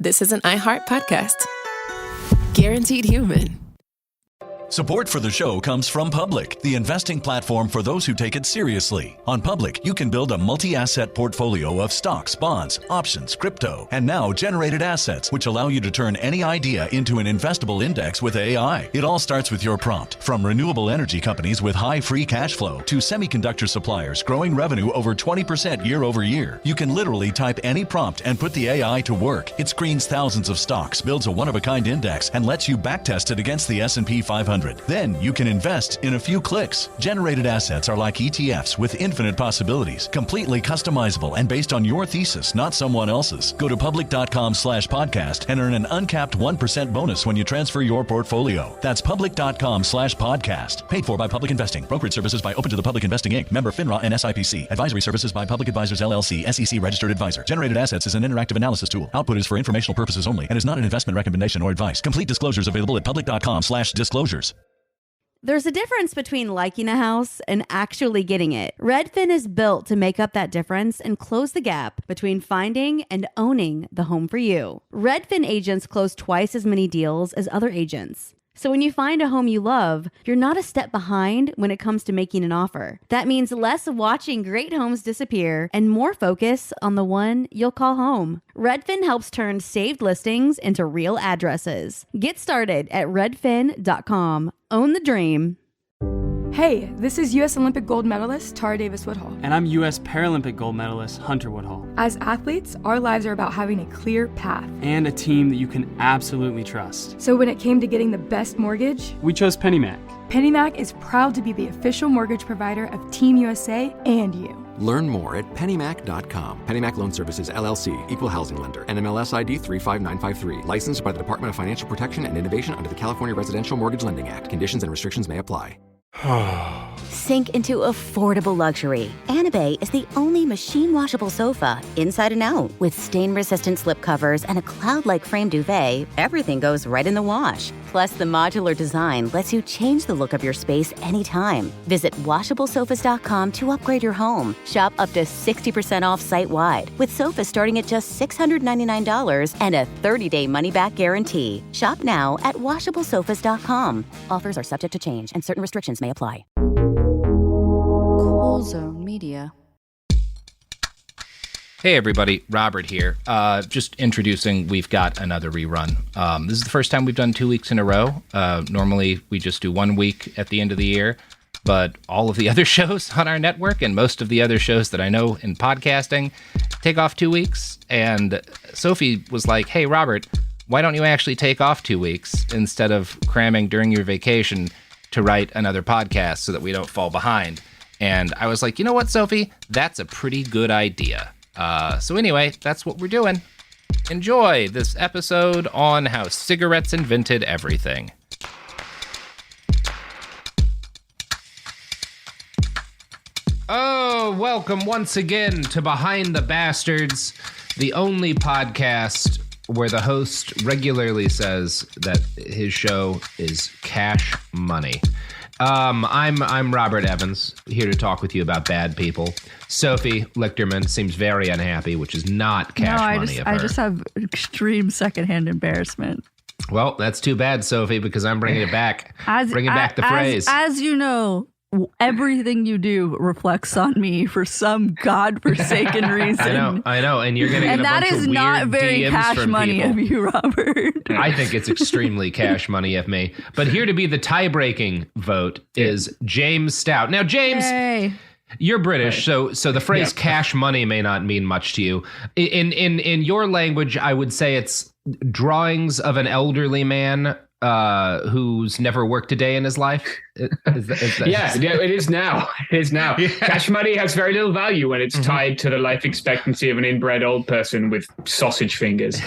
this is an iHeart podcast. Guaranteed human. Support for the show comes from Public, the investing platform for those who take it seriously. On Public, you can build a multi-asset portfolio of stocks, bonds, options, crypto, and now generated assets, which allow you to turn any idea into an investable index with AI. It all starts with your prompt. From renewable energy companies with high free cash flow to semiconductor suppliers growing revenue over 20% year over year, you can literally type any prompt and put the AI to work. It screens thousands of stocks, builds a one-of-a-kind index, and lets you backtest it against the S&P 500. Then you can invest in a few clicks. Generated assets are like ETFs with infinite possibilities, completely customizable and based on your thesis, not someone else's. Go to public.com/podcast and earn an uncapped 1% bonus when you transfer your portfolio. That's public.com/podcast. Paid for by Public Investing. Brokerage services by Open to the Public Investing Inc. Member FINRA and SIPC. Advisory services by Public Advisors LLC, SEC registered advisor. Generated assets is an interactive analysis tool. Output is for informational purposes only and is not an investment recommendation or advice. Complete disclosures available at public.com/disclosures. There's a difference between liking a house and actually getting it. Redfin is built to make up that difference and close the gap between finding and owning the home for you. Redfin agents close twice as many deals as other agents. So when you find a home you love, you're not a step behind when it comes to making an offer. That means less watching great homes disappear and more focus on the one you'll call home. Redfin helps turn saved listings into real addresses. Get started at redfin.com. Own the dream. Hey, this is U.S. Olympic gold medalist Tara Davis-Woodhull. And I'm U.S. Paralympic gold medalist Hunter Woodhull. As athletes, our lives are about having a clear path. And a team that you can absolutely trust. So when it came to getting the best mortgage, we chose PennyMac. PennyMac is proud to be the official mortgage provider of Team USA and you. Learn more at pennymac.com. PennyMac Loan Services, LLC, Equal Housing Lender, NMLS ID 35953. Licensed by the Department of Financial Protection and Innovation under the California Residential Mortgage Lending Act. Conditions and restrictions may apply. Sink into affordable luxury. Anabay is the only machine-washable sofa, inside and out. With stain-resistant slip covers and a cloud-like frame duvet, everything goes right in the wash. Plus, the modular design lets you change the look of your space anytime. Visit WashableSofas.com to upgrade your home. Shop up to 60% off site-wide, with sofas starting at just $699 and a 30-day money-back guarantee. Shop now at WashableSofas.com. Offers are subject to change, and certain restrictions may apply. Cool Zone Media. Hey everybody, Robert here. Just introducing, we've got another rerun. This is the first time we've done 2 weeks in a row. Normally we just do 1 week at the end of the year, but all of the other shows on our network and most of the other shows that I know in podcasting take off 2 weeks. And Sophie was like, hey Robert, why don't you actually take off 2 weeks instead of cramming during your vacation to write another podcast so that we don't fall behind? And I was like, you know what, Sophie? That's a pretty good idea. So anyway, that's what we're doing. Enjoy this episode on how cigarettes invented everything. Oh, welcome once again to Behind the Bastards, the only podcast where the host regularly says that his show is cash money. I'm Robert Evans, here to talk with you about bad people. Sophie Lichterman seems very unhappy, which is not cash money of her. I just have extreme secondhand embarrassment. Well, that's too bad, Sophie, because I'm bringing it back. Bringing back the phrase. As you know, everything you do reflects on me for some godforsaken reason. I know, and you're going to get a bunch of weird DMs from people. And that is not very cash money of you, Robert. I think it's extremely cash money of me. But here to be the tie-breaking vote is James Stout. Now, James, hey. You're British, so the phrase cash money may not mean much to you. In your language, I would say it's drawings of an elderly man who's never worked a day in his life. Yeah, it is now. It is now. Yeah. Cash money has very little value when it's tied to the life expectancy of an inbred old person with sausage fingers.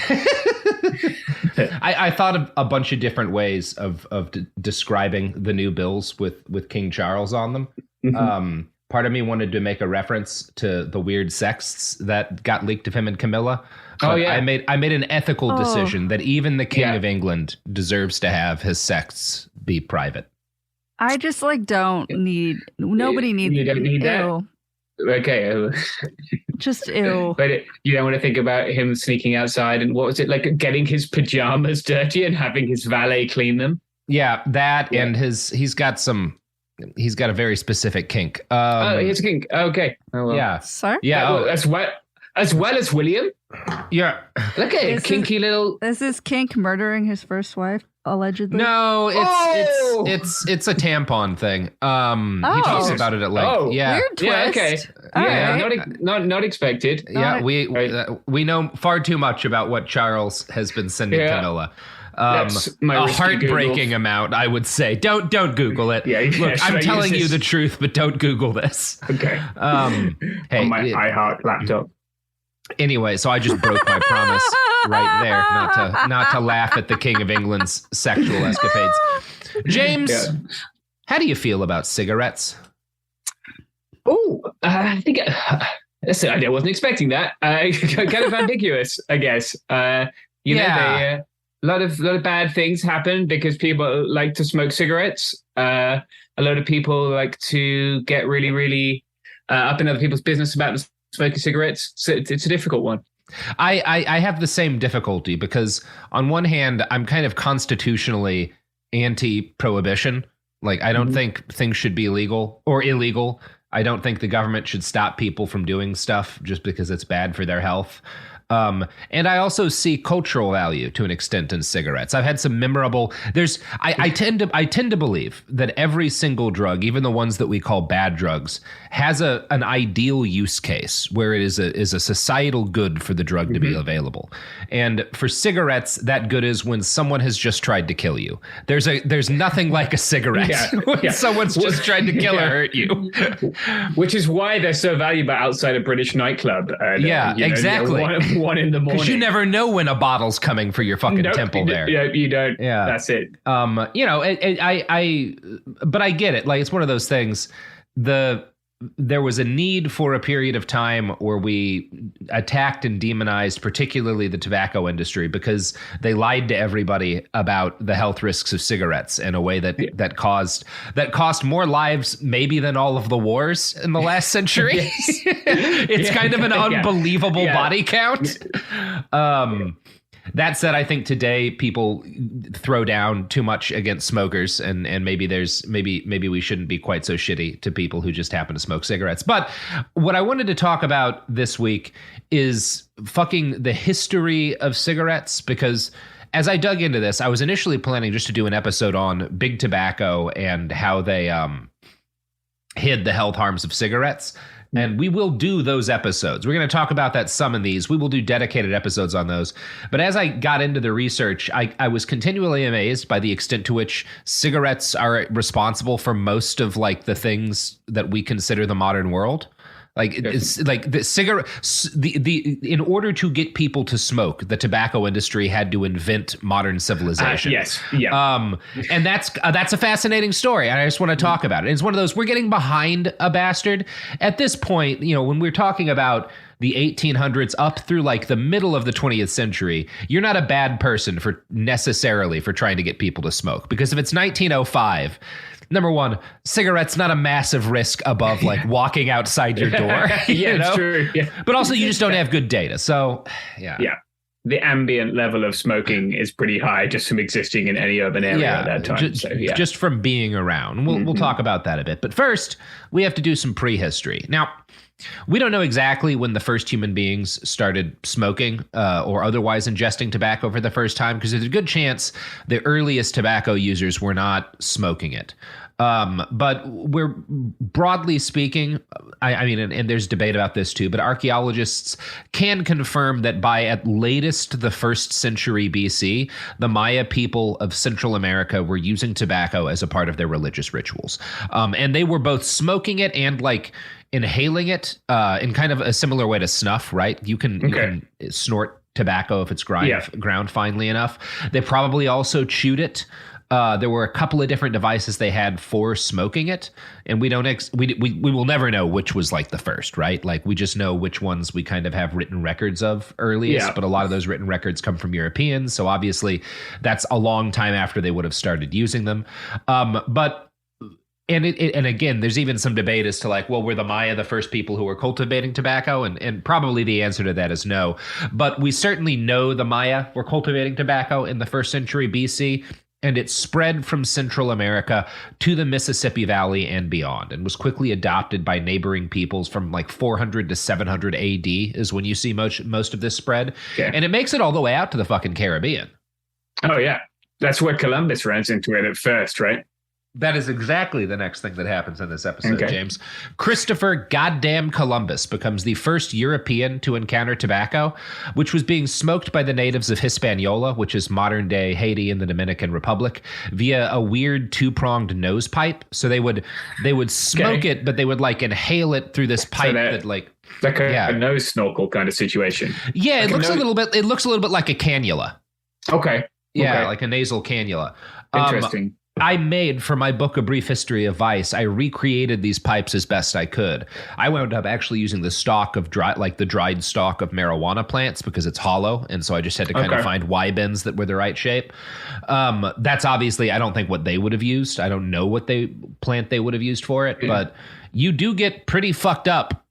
I thought of a bunch of different ways of describing the new bills with King Charles on them. Mm-hmm. Part of me wanted to make a reference to the weird sexts that got leaked of him and Camilla. But I made an ethical decision that even the King of England deserves to have his sects be private. I just don't need. Nobody needs. You don't need that. Okay. Just ew. But you don't want to think about him sneaking outside and what was it, like getting his pajamas dirty and having his valet clean them? Yeah, and he's got a very specific kink. He has a kink. Okay. Oh, well. Yeah. Sorry? Yeah. As well as William? Yeah. Look at it, kinky little... Is this kink murdering his first wife, allegedly? No, it's a tampon thing. He talks about it at length. Oh. Yeah. Weird twist. Yeah, okay. Right. Not expected. Yeah, we know far too much about what Charles has been sending to Noah. That's my a heartbreaking Google. Amount, I would say. Don't Google it. Look, I'm telling you the truth, but don't Google this. Okay. Hey, on my iHeart laptop. Anyway, so I just broke my promise right there, not to laugh at the King of England's sexual escapades. James, how do you feel about cigarettes? Oh, I think I wasn't expecting that. Kind of ambiguous, I guess. A lot of bad things happen because people like to smoke cigarettes. A lot of people like to get really, really up in other people's business about smoking cigarettes. So it's a difficult one. I have the same difficulty because on one hand, I'm kind of constitutionally anti-prohibition. Like, I don't think things should be illegal or illegal. I don't think the government should stop people from doing stuff just because it's bad for their health. And I also see cultural value to an extent in cigarettes. I've had some memorable. I tend to believe that every single drug, even the ones that we call bad drugs, has an ideal use case where it is a societal good for the drug to be available. And for cigarettes, that good is when someone has just tried to kill you. There's nothing like a cigarette when someone's just tried to kill or hurt you. Which is why they're so valuable outside a British nightclub. Exactly. 1 in the morning. Because you never know when a bottle's coming for your fucking temple there. You don't. Yeah. That's it. But I get it. Like, it's one of those things. There was a need for a period of time where we attacked and demonized particularly the tobacco industry because they lied to everybody about the health risks of cigarettes in a way that cost more lives maybe than all of the wars in the last century. It's kind of an unbelievable body count. That said, I think today people throw down too much against smokers, and maybe we shouldn't be quite so shitty to people who just happen to smoke cigarettes. But what I wanted to talk about this week is fucking the history of cigarettes, because as I dug into this, I was initially planning just to do an episode on big tobacco and how they hid the health harms of cigarettes. And we will do those episodes. We're going to talk about that some in these. We will do dedicated episodes on those. But as I got into the research, I was continually amazed by the extent to which cigarettes are responsible for most of like the things that we consider the modern world. Like, it's like the cigarette, in order to get people to smoke, the tobacco industry had to invent modern civilization. Yes. Yeah. And that's a fascinating story. I just want to talk about it. It's one of those, we're getting behind a bastard at this point. You know, when we're talking about the 1800s up through like the middle of the 20th century, you're not a bad person for trying to get people to smoke. Because if it's 1905, number one, cigarettes not a massive risk above like walking outside your door. It's true. Yeah. But also you just don't have good data. So yeah. The ambient level of smoking is pretty high just from existing in any urban area at that time. Just from being around. We'll talk about that a bit. But first, we have to do some prehistory. Now, we don't know exactly when the first human beings started smoking or otherwise ingesting tobacco for the first time, because there's a good chance the earliest tobacco users were not smoking it. But we're broadly speaking, I mean, and there's debate about this too, but archaeologists can confirm that by at latest the 1st century BC, the Maya people of Central America were using tobacco as a part of their religious rituals. And they were both smoking it and like inhaling it in kind of a similar way to snuff, right? You can snort tobacco if it's ground finely enough. They probably also chewed it. There were a couple of different devices they had for smoking it, and we will never know which was like the first, right? Like we just know which ones we kind of have written records of earliest, but a lot of those written records come from Europeans, so obviously that's a long time after they would have started using them. But And and again, there's even some debate as to like, well, were the Maya the first people who were cultivating tobacco? And probably the answer to that is no. But we certainly know the Maya were cultivating tobacco in the 1st century BC, and it spread from Central America to the Mississippi Valley and beyond, and was quickly adopted by neighboring peoples from like 400 to 700 AD is when you see most of this spread. Yeah. And it makes it all the way out to the fucking Caribbean. Oh, yeah. That's where Columbus runs into it at first, right? That is exactly the next thing that happens in this episode, James. Christopher Goddamn Columbus becomes the first European to encounter tobacco, which was being smoked by the natives of Hispaniola, which is modern-day Haiti and the Dominican Republic, via a weird 2-pronged nose pipe. So they would smoke it, but they would like inhale it through this pipe that like a nose snorkel kind of situation. Yeah, like it looks a little bit like a cannula. Okay. Yeah, like a nasal cannula. Interesting. I made, for my book, A Brief History of Vice, I recreated these pipes as best I could. I wound up actually using the stalk of the dried stalk of marijuana plants because it's hollow. And so I just had to kind of find Y-bends that were the right shape. That's obviously, I don't think what they would have used. I don't know what plant they would have used for it, but you do get pretty fucked up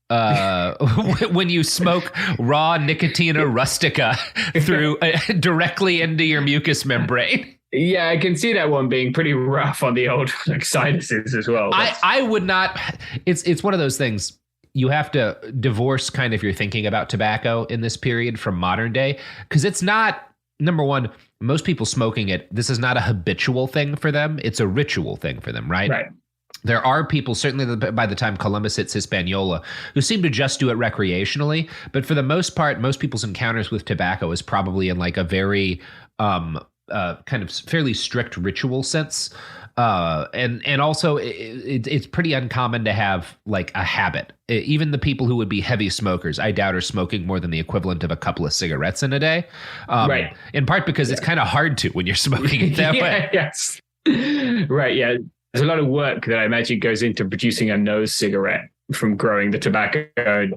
when you smoke raw Nicotina rustica through directly into your mucus membrane. Yeah, I can see that one being pretty rough on the old like sinuses as well. I would not. It's one of those things. You have to divorce kind of your thinking about tobacco in this period from modern day, because it's not, number one, most people smoking it. This is not a habitual thing for them. It's a ritual thing for them, right? Right. There are people, certainly by the time Columbus hits Hispaniola, who seem to just do it recreationally. But for the most part, most people's encounters with tobacco is probably in like a very kind of fairly strict ritual sense. And also it's pretty uncommon to have like a habit. Even the people who would be heavy smokers, I doubt are smoking more than the equivalent of a couple of cigarettes in a day. Right. In part because it's kind of hard to when you're smoking it that way. Yes. Right. Yeah. There's a lot of work that I imagine goes into producing a nose cigarette, from growing the tobacco,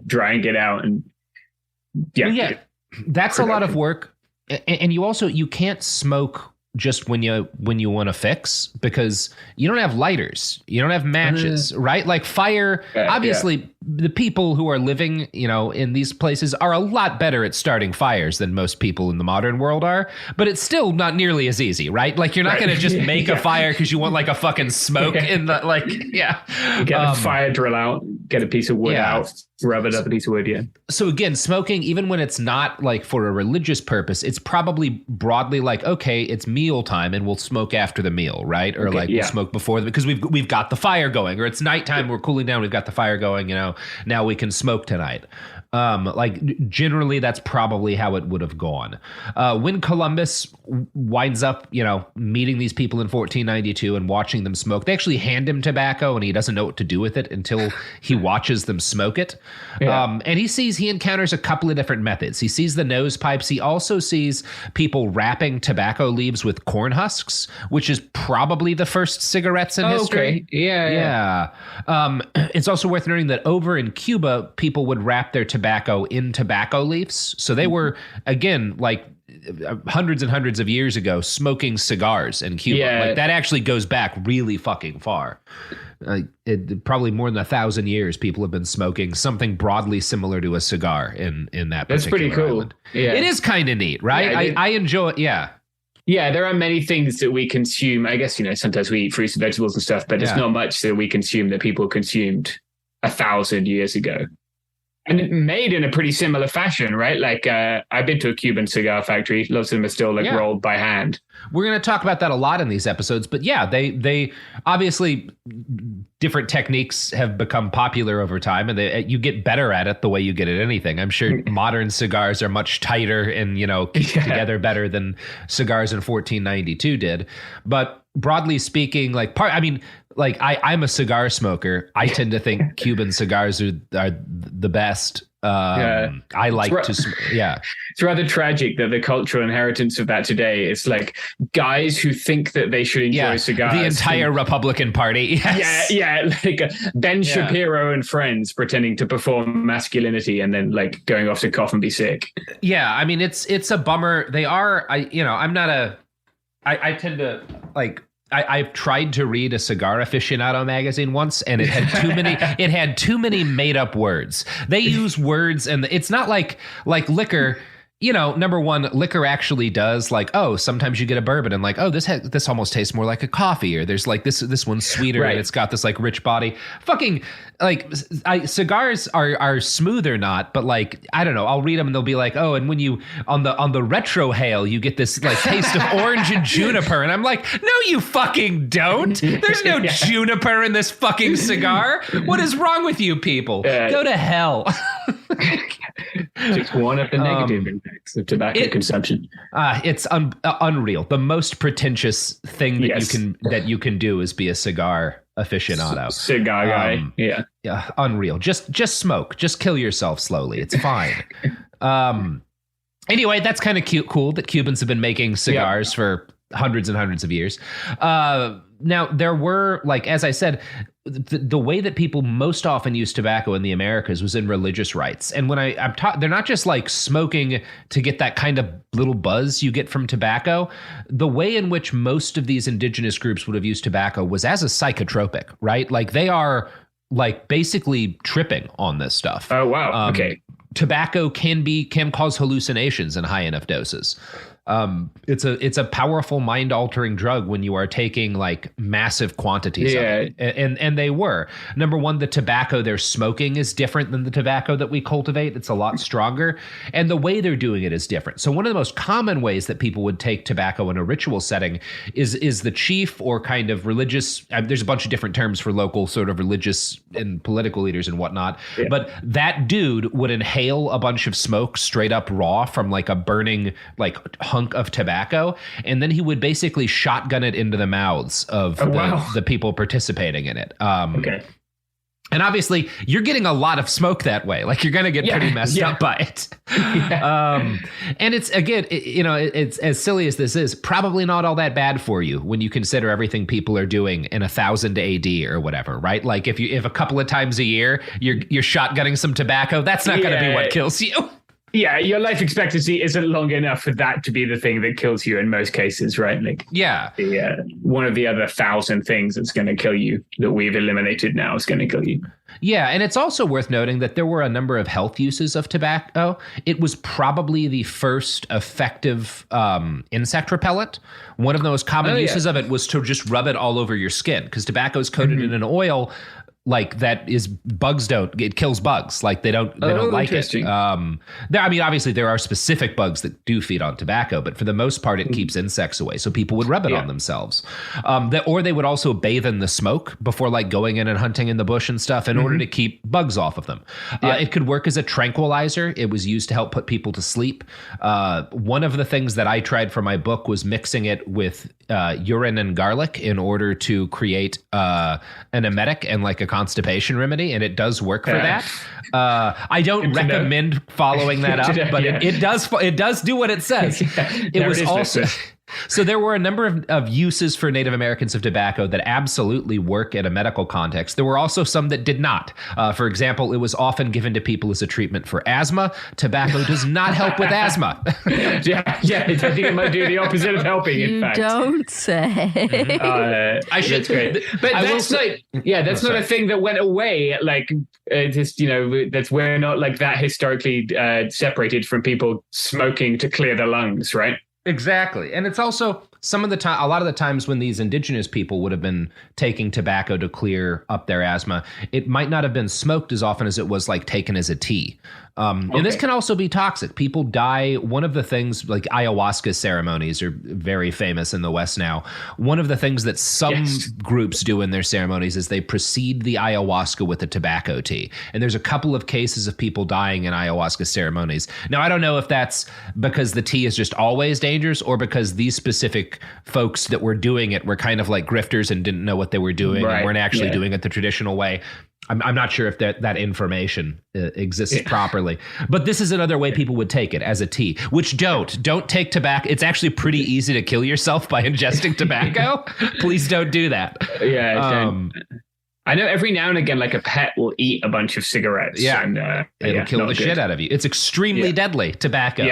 drying it out. And that's a lot of work. And you can't smoke just when you want to fix, because you don't have lighters, you don't have matches, right? Like fire, obviously the people who are living, in these places are a lot better at starting fires than most people in the modern world are, but it's still not nearly as easy, right? Like you're not going to just make a fire because you want like a fucking smoke in the, like, get a fire drill out, get a piece of wood out, rub it up a piece of wood, So again, smoking, even when it's not like for a religious purpose, it's probably broadly like, okay, it's meal time and we'll smoke after the meal, right? Or we'll smoke before, because we've got the fire going, or it's nighttime, we're cooling down, we've got the fire going, now we can smoke tonight. Like generally that's probably how it would have gone. When Columbus winds up, meeting these people in 1492 and watching them smoke, they actually hand him tobacco and he doesn't know what to do with it until he watches them smoke it. And he encounters a couple of different methods. He sees the nose pipes. He also sees people wrapping tobacco leaves with corn husks, which is probably the first cigarettes in history. Okay. Yeah. It's also worth noting that over in Cuba, people would wrap their tobacco in tobacco leaves. So they were, again, like hundreds and hundreds of years ago, smoking cigars in Cuba. Like that actually goes back really fucking far. Probably more than 1,000 years, people have been smoking something broadly similar to a cigar in that particular That's pretty cool. island. Yeah. It is kind of neat, right? Yeah, I enjoy it. Yeah. Yeah, there are many things that we consume. I guess, sometimes we eat fruits and vegetables and stuff, but there's not much that we consume that people consumed 1,000 years ago. And made in a pretty similar fashion, right? Like I've been to a Cuban cigar factory. Lots of them are still rolled by hand. We're going to talk about that a lot in these episodes. But yeah, they obviously, different techniques have become popular over time, and you get better at it the way you get at anything. I'm sure modern cigars are much tighter and, keep together better than cigars in 1492 did. But broadly speaking, I'm a cigar smoker. I tend to think Cuban cigars are the best. I like It's rather tragic that the cultural inheritance of that today is like guys who think that they should enjoy cigars. The entire Republican Party. Yes. Like Ben Shapiro and friends pretending to perform masculinity and then like going off to cough and be sick. Yeah, I mean it's a bummer. They are. I tend to like. I've tried to read a cigar aficionado magazine once, and it had too many made up words. They use words, and it's not like liquor. You know, number one, liquor actually does like, oh, sometimes you get a bourbon and like, oh, this almost tastes more like a coffee, or there's like this one's sweeter and it's got this like rich body. Fucking like cigars are smooth or not, but like, I don't know, I'll read them and they'll be like, oh, and when you on the retrohale, you get this like taste of orange and juniper. And I'm like, no, you fucking don't. There's no juniper in this fucking cigar. What is wrong with you people? Go to hell. Just one of the negative impacts of tobacco consumption. It's unreal. The most pretentious thing that you can do is be a cigar aficionado. Cigar guy. Yeah. Unreal. Just smoke. Just kill yourself slowly. It's fine. Anyway, that's kind of cool that Cubans have been making cigars for hundreds and hundreds of years. Now, there were, like, as I said, the way that people most often use tobacco in the Americas was in religious rites. And when I'm they're not just like smoking to get that kind of little buzz you get from tobacco. The way in which most of these indigenous groups would have used tobacco was as a psychotropic, right? Like they are like basically tripping on this stuff. Oh, wow. Okay. Tobacco can cause hallucinations in high enough doses. It's a powerful mind altering drug when you are taking like massive quantities of it. And they were. Number one, the tobacco they're smoking is different than the tobacco that we cultivate. It's a lot stronger. And the way they're doing it is different. So one of the most common ways that people would take tobacco in a ritual setting is the chief or kind of religious. There's a bunch of different terms for local sort of religious and political leaders and whatnot. Yeah. But that dude would inhale a bunch of smoke straight up raw from like a burning like hunk of tobacco, and then he would basically shotgun it into the mouths of the people participating in it. Okay. And obviously, you're getting a lot of smoke that way. Like you're going to get pretty messed up by it. And it's again, it's as silly as this is, probably not all that bad for you when you consider everything people are doing in 1000 AD or whatever, right? Like if a couple of times a year you're shotgunning some tobacco, that's not going to be what kills you. Yeah, your life expectancy isn't long enough for that to be the thing that kills you in most cases, right? Like, one of the other 1,000 things that's going to kill you that we've eliminated now is going to kill you. Yeah, and it's also worth noting that there were a number of health uses of tobacco. It was probably the first effective insect repellent. One of the most common uses of it was to just rub it all over your skin because tobacco is coated in an oil. Like that is it kills bugs. Like they don't like it. Obviously there are specific bugs that do feed on tobacco, but for the most part, it keeps insects away. So people would rub it on themselves. Or they would also bathe in the smoke before like going in and hunting in the bush and stuff in order to keep bugs off of them. It could work as a tranquilizer. It was used to help put people to sleep. One of the things that I tried for my book was mixing it with urine and garlic in order to create an emetic and like a constipation remedy, and it does work for that. I don't recommend following that up, but it does do what it says. It was also so there were a number of uses for Native Americans of tobacco that absolutely work in a medical context. There were also some that did not. For example, it was often given to people as a treatment for asthma. Tobacco does not help with asthma. I think it might do the opposite of helping. In fact, don't say. I should. That's great. But that's not a thing that went away. Like that's we're not like that historically separated from people smoking to clear their lungs, right? Exactly. And it's also a lot of the times when these indigenous people would have been taking tobacco to clear up their asthma, it might not have been smoked as often as it was like taken as a tea. And this can also be toxic. People die. One of the things like ayahuasca ceremonies are very famous in the West now. One of the things that some groups do in their ceremonies is they precede the ayahuasca with a tobacco tea. And there's a couple of cases of people dying in ayahuasca ceremonies. Now, I don't know if that's because the tea is just always dangerous or because these specific folks that were doing it were kind of like grifters and didn't know what they were doing and weren't actually doing it the traditional way. I'm not sure if that information exists properly, but this is another way people would take it as a tea, which don't take tobacco. It's actually pretty easy to kill yourself by ingesting tobacco. Please don't do that. I know every now and again, like a pet will eat a bunch of cigarettes. And it'll kill the shit out of you. It's extremely deadly, tobacco.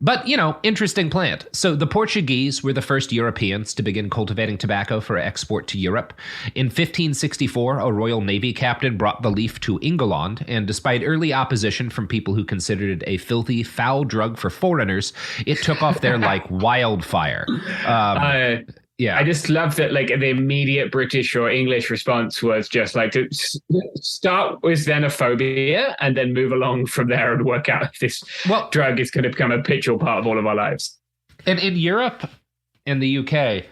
But, interesting plant. So the Portuguese were the first Europeans to begin cultivating tobacco for export to Europe. In 1564, a Royal Navy captain brought the leaf to England, and despite early opposition from people who considered it a filthy, foul drug for foreigners, it took off there like wildfire. Yeah, I just love that. Like the immediate British or English response was just like to start with xenophobia and then move along from there and work out if this drug is going to become a pivotal part of all of our lives. And in Europe and the UK,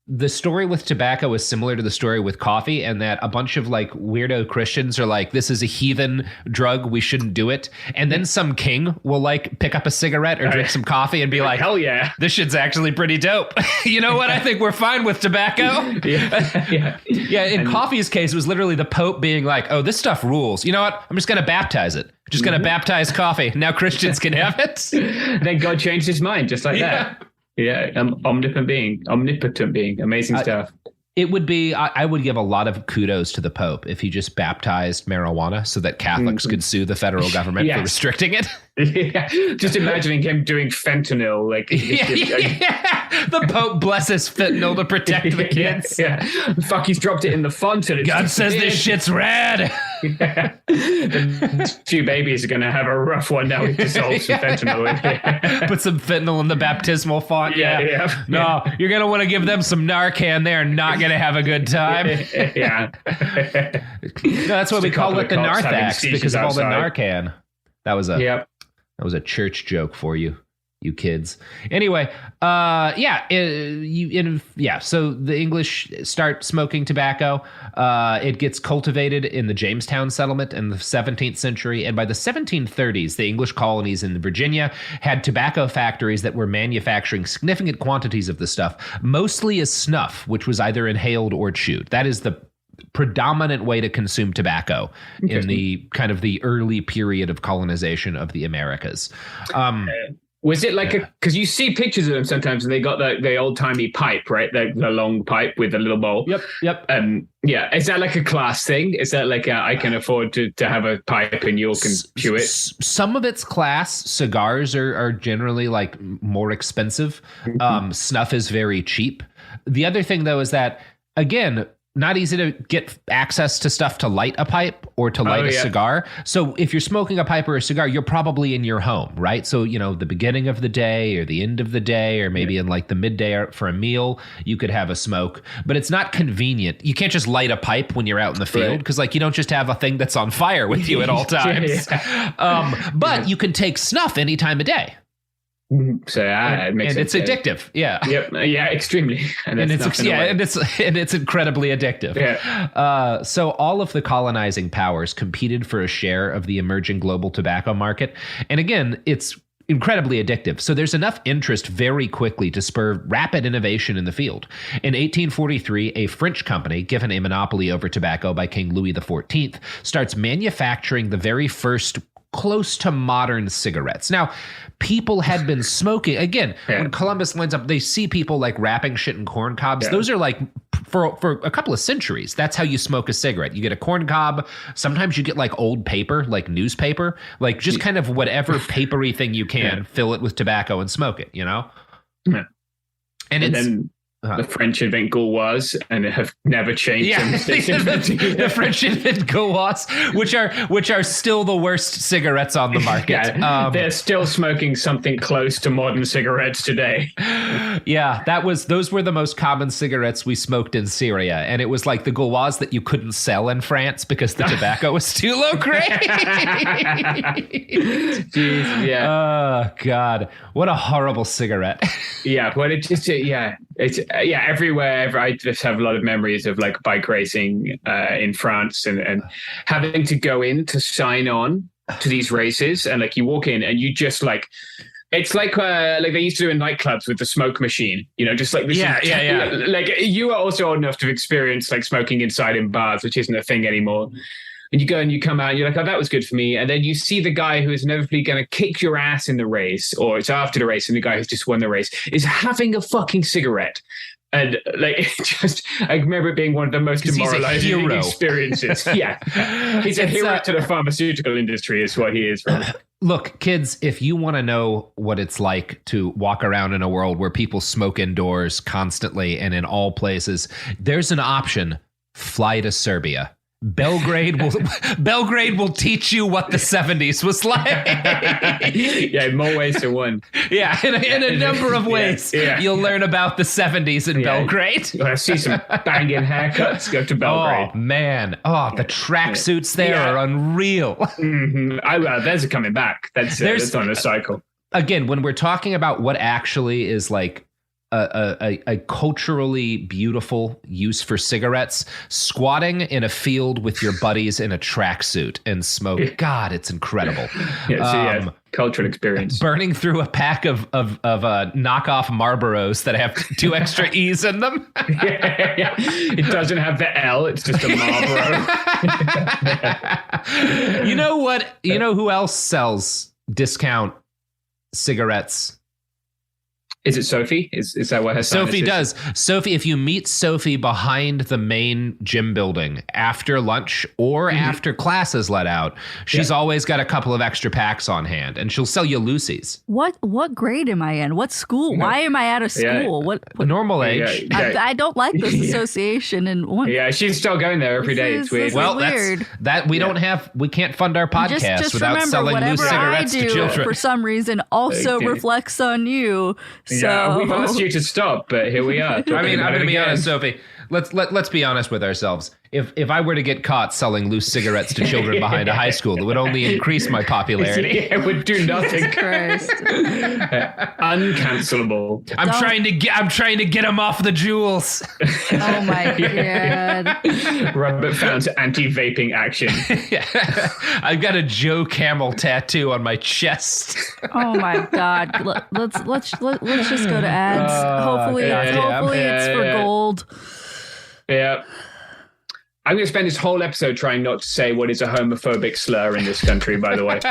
the story with tobacco is similar to the story with coffee, and that a bunch of like weirdo Christians are like, this is a heathen drug, we shouldn't do it. And then some king will like pick up a cigarette or drink some coffee and be like, hell yeah, this shit's actually pretty dope. You know what? I think we're fine with tobacco. Yeah. In coffee's case, it was literally the Pope being like, oh, this stuff rules. You know what? I'm just going to baptize it. Just going to baptize coffee. Now Christians can have it. Then God changed his mind just like that. Yeah, omnipotent being, amazing stuff. It would be, I would give a lot of kudos to the Pope if he just baptized marijuana so that Catholics could sue the federal government for restricting it. Yeah, just imagining him doing fentanyl. Like, the Pope blesses fentanyl to protect the kids. Fuck, he's dropped it in the font. And God says this shit's rad. The few babies are going to have a rough one now. We dissolve some fentanyl in. Put some fentanyl in the baptismal font. No, you're going to want to give them some Narcan. They're not going to have a good time. No, that's why we call it the Narthax, because of all the Narcan. That was a church joke for you kids. Anyway, so the English start smoking tobacco. It gets cultivated in the Jamestown settlement in the 17th century. And by the 1730s, the English colonies in Virginia had tobacco factories that were manufacturing significant quantities of the stuff, mostly as snuff, which was either inhaled or chewed. That is the predominant way to consume tobacco in the kind of the early period of colonization of the Americas. Was it like because you see pictures of them sometimes and they got the old timey pipe, right? The long pipe with a little bowl. Yep. Is that like a class thing? Is that like I can afford to have a pipe and you all can chew it? Some of it's class. Cigars are generally like more expensive. Snuff is very cheap. The other thing though is that, again, not easy to get access to stuff to light a pipe or to light a cigar. So if you're smoking a pipe or a cigar, you're probably in your home, right? So, the beginning of the day or the end of the day, or maybe in like the midday for a meal, you could have a smoke, but it's not convenient. You can't just light a pipe when you're out in the field because you don't just have a thing that's on fire with you at all times. But you can take snuff any time of day. So it makes sense. It's addictive. Yeah. Yep. Yeah. Extremely. And it's incredibly addictive. Yeah. So all of the colonizing powers competed for a share of the emerging global tobacco market. And again, it's incredibly addictive. So there's enough interest very quickly to spur rapid innovation in the field. In 1843, a French company, given a monopoly over tobacco by King Louis XIV, starts manufacturing the very first close to modern cigarettes. Now, people had been smoking. Again, when Columbus lands up, they see people like wrapping shit in corn cobs. Those are like, for a couple of centuries, that's how you smoke a cigarette. You get a corn cob. Sometimes you get like old paper, like newspaper, like just kind of whatever papery thing you can, fill it with tobacco and smoke it, Yeah. And then the French invent gauloises and have never changed. The French invent gauloises, which are still the worst cigarettes on the market. They're still smoking something close to modern cigarettes today. Those were the most common cigarettes we smoked in Syria, and it was like the gauloises that you couldn't sell in France because the tobacco was too low grade. Jeez, oh God, what a horrible cigarette. But it just it's everywhere. I just have a lot of memories of like bike racing in France and having to go in to sign on to these races, and like you walk in and you just like. It's like they used to do in nightclubs with the smoke machine, just like this. Like you are also old enough to experience like smoking inside in bars, which isn't a thing anymore. And you go and you come out and you're like, oh, that was good for me. And then you see the guy who is inevitably going to kick your ass in the race, or it's after the race and the guy who's just won the race is having a fucking cigarette. And like, I remember it being one of the most demoralizing experiences. He's a hero to the pharmaceutical industry is what he is. Look, kids, if you want to know what it's like to walk around in a world where people smoke indoors constantly and in all places, there's an option. Fly to Serbia. Belgrade will teach you what the 70s was like. Yeah, more ways than one. Yeah, in a number of ways. Yeah. You'll learn about the 70s in Belgrade. I see some banging haircuts. Go to Belgrade. Oh, man. Oh, the tracksuits there are unreal. Mm-hmm. Those are coming back. That's on a cycle. Again, when we're talking about what actually is like a culturally beautiful use for cigarettes, squatting in a field with your buddies in a tracksuit and smoke. God, it's incredible. Cultural experience. Burning through a pack of knockoff Marlboros that have 2 extra E's in them. Yeah. It doesn't have the L. It's just a Marlboro. You know what? You know who else sells discount cigarettes? Is it Sophie? Is that what her Sophie does? Sophie, if you meet Sophie behind the main gym building after lunch or after class is let out, she's always got a couple of extra packs on hand, and she'll sell you Lucy's. What grade am I in? What school? Why am I out of school? What normal age? I don't like this association. And she's still going there every day. It's weird. Well, weird. We can't fund our podcast just without remember, selling loose cigarettes to children. For some reason, also reflects on you. So we've asked you to stop, but here we are. I mean, I'm going to be honest, Sophie. Let's be honest with ourselves. If I were to get caught selling loose cigarettes to children behind a high school, it would only increase my popularity. It would do nothing. Uncancelable. I'm trying to get them off the jewels. Oh my God. Robert found anti-vaping action. I've got a Joe Camel tattoo on my chest. Oh my God. Let's just go to ads. Hopefully it's for gold. Yeah. I'm going to spend this whole episode trying not to say what is a homophobic slur in this country, by the way.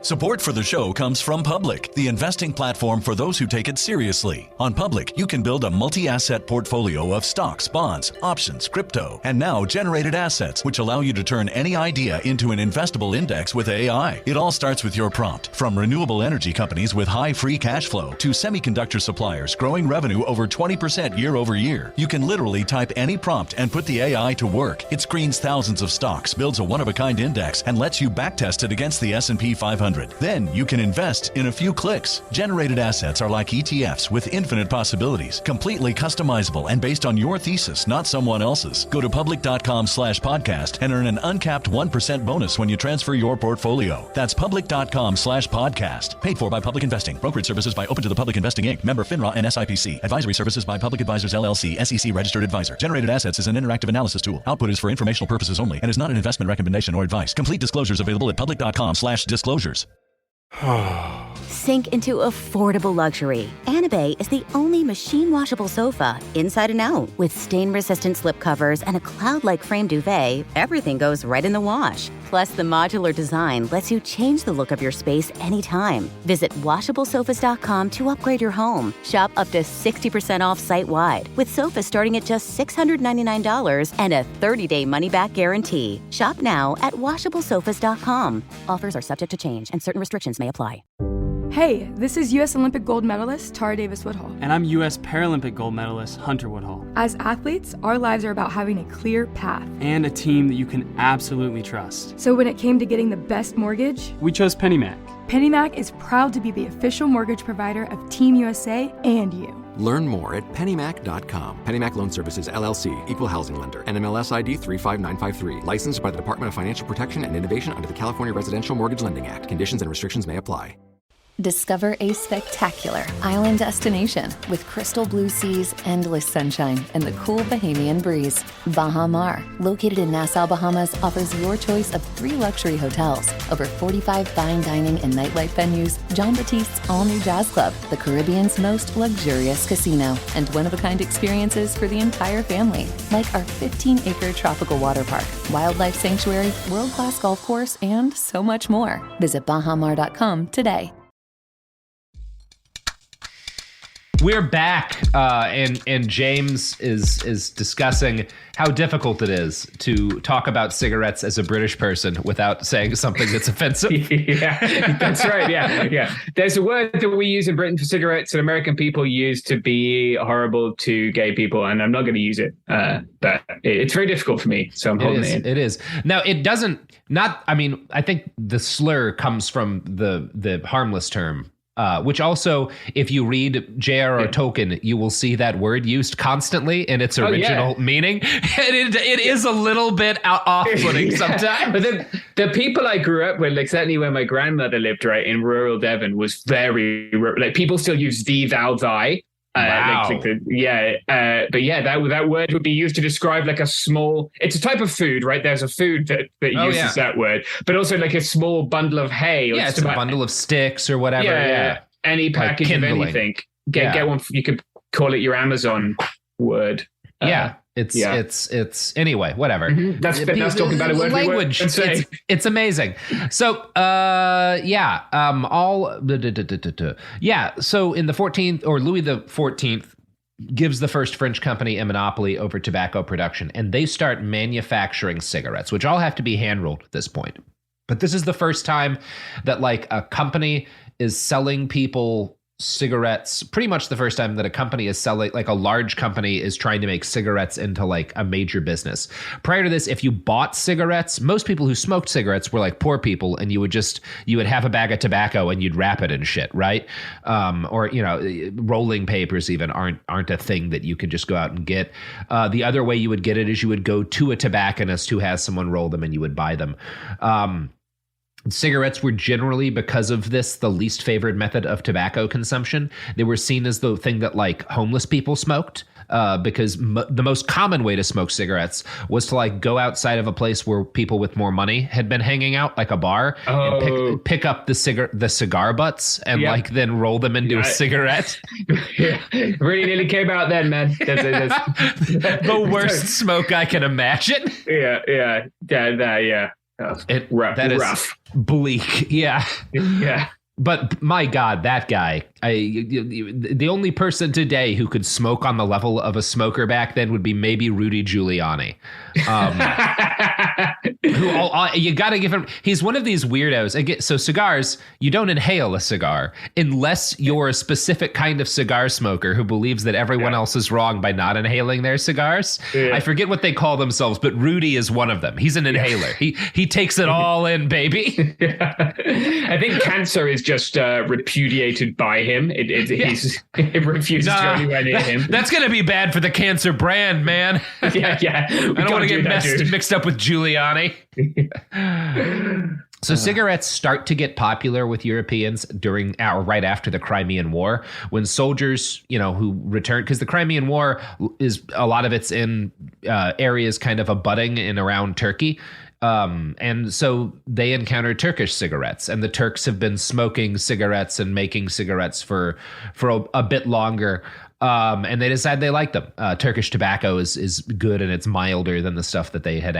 Support for the show comes from Public, the investing platform for those who take it seriously. On Public, you can build a multi-asset portfolio of stocks, bonds, options, crypto, and now generated assets, which allow you to turn any idea into an investable index with AI. It all starts with your prompt. From renewable energy companies with high free cash flow to semiconductor suppliers growing revenue over 20% year over year, you can literally type any prompt and put the AI to work. It screens thousands of stocks, builds a one-of-a-kind index, and lets you backtest it against the S&P 500. Then you can invest in a few clicks. Generated assets are like ETFs with infinite possibilities, completely customizable and based on your thesis, not someone else's. Go to public.com/podcast and earn an uncapped 1% bonus when you transfer your portfolio. That's public.com/podcast. Paid for by Public Investing. Brokerage services by Open to the Public Investing Inc. Member FINRA and SIPC. Advisory services by Public Advisors LLC, SEC registered advisor. Generated assets is an interactive analysis tool. Output is for informational purposes only and is not an investment recommendation or advice. Complete disclosures available at public.com/disclosures. Sink into affordable luxury. Anabay is the only machine washable sofa, inside and out. With stain-resistant slip covers and a cloud-like frame duvet, everything goes right in the wash. Plus, the modular design lets you change the look of your space anytime. Visit washablesofas.com to upgrade your home. Shop up to 60% off site-wide, with sofas starting at just $699 and a 30-day money-back guarantee. Shop now at washablesofas.com. Offers are subject to change, and certain restrictions may apply. Hey, this is U.S. Olympic gold medalist Tara Davis Woodhull. And I'm U.S. Paralympic gold medalist Hunter Woodhull. As athletes, our lives are about having a clear path. And a team that you can absolutely trust. So when it came to getting the best mortgage, we chose PennyMac. PennyMac is proud to be the official mortgage provider of Team USA and you. Learn more at pennymac.com. PennyMac Loan Services, LLC, Equal Housing Lender, NMLS ID 35953. Licensed by the Department of Financial Protection and Innovation under the California Residential Mortgage Lending Act. Conditions and restrictions may apply. Discover a spectacular island destination with crystal blue seas, endless sunshine, and the cool Bahamian breeze. Baha Mar, located in Nassau, Bahamas, offers your choice of 3 luxury hotels, over 45 fine dining and nightlife venues, John Baptiste's all-new jazz club, the Caribbean's most luxurious casino, and one-of-a-kind experiences for the entire family, like our 15-acre tropical water park, wildlife sanctuary, world-class golf course, and so much more. Visit bahamar.com today. We're back, and James is discussing how difficult it is to talk about cigarettes as a British person without saying something that's offensive. Yeah, that's right. Yeah. There's a word that we use in Britain for cigarettes that American people use to be horrible to gay people, and I'm not going to use it. But it's very difficult for me, so I'm holding it in. It is. Now, it doesn't. I think the slur comes from the harmless term. Which also, if you read J.R.R. Tolkien, you will see that word used constantly in its original meaning. And it is a little bit off-putting sometimes. But the people I grew up with, like certainly where my grandmother lived, right, in rural Devon, was very, like people still use thee, thou, thy. Wow. That word would be used to describe like a small, it's a type of food, right? There's a food that uses that word, but also like a small bundle of hay. Or it's a bundle of sticks or whatever. Yeah. Any package of anything. Get one, you could call it your Amazon word. It's anyway, whatever. Mm-hmm. That's talking about a word language. It's amazing. So So in the 14th, or Louis the 14th gives the first French company a monopoly over tobacco production, and they start manufacturing cigarettes, which all have to be hand rolled at this point. But this is the first time that like a company is selling people cigarettes, pretty much the first time that a company is selling, like a large company is trying to make cigarettes into like a major business. Prior to this, if you bought cigarettes, most people who smoked cigarettes were like poor people, and you would have a bag of tobacco and you'd wrap it in shit, right? Or rolling papers even aren't a thing that you could just go out and get. The other way you would get it is you would go to a tobacconist who has someone roll them and you would buy them. Cigarettes were generally, because of this, the least favored method of tobacco consumption. They were seen as the thing that like homeless people smoked, because the most common way to smoke cigarettes was to like go outside of a place where people with more money had been hanging out, like a bar, and pick up the cigar butts and like then roll them into a cigarette. Really nearly came out then, man. That's the worst smoke I can imagine. Yeah. Rough. Bleak, yeah. But my God, that guy, the only person today who could smoke on the level of a smoker back then would be maybe Rudy Giuliani. You got to give him, he's one of these weirdos. So cigars, you don't inhale a cigar unless you're a specific kind of cigar smoker who believes that everyone else is wrong by not inhaling their cigars. I forget what they call themselves, but Rudy is one of them. He's an inhaler. He takes it all in, baby. I think cancer is just repudiated by him. It refuses to go anywhere near him. That's going to be bad for the cancer brand, man. Yeah. I don't want to get mixed up with Giuliani. So cigarettes start to get popular with Europeans during or right after the Crimean War, when soldiers, who returned, because the Crimean War is a lot of it's in areas kind of abutting and around Turkey. And so they encountered Turkish cigarettes, and the Turks have been smoking cigarettes and making cigarettes for a bit longer. And they decide they like them. Turkish tobacco is good, and it's milder than the stuff that they had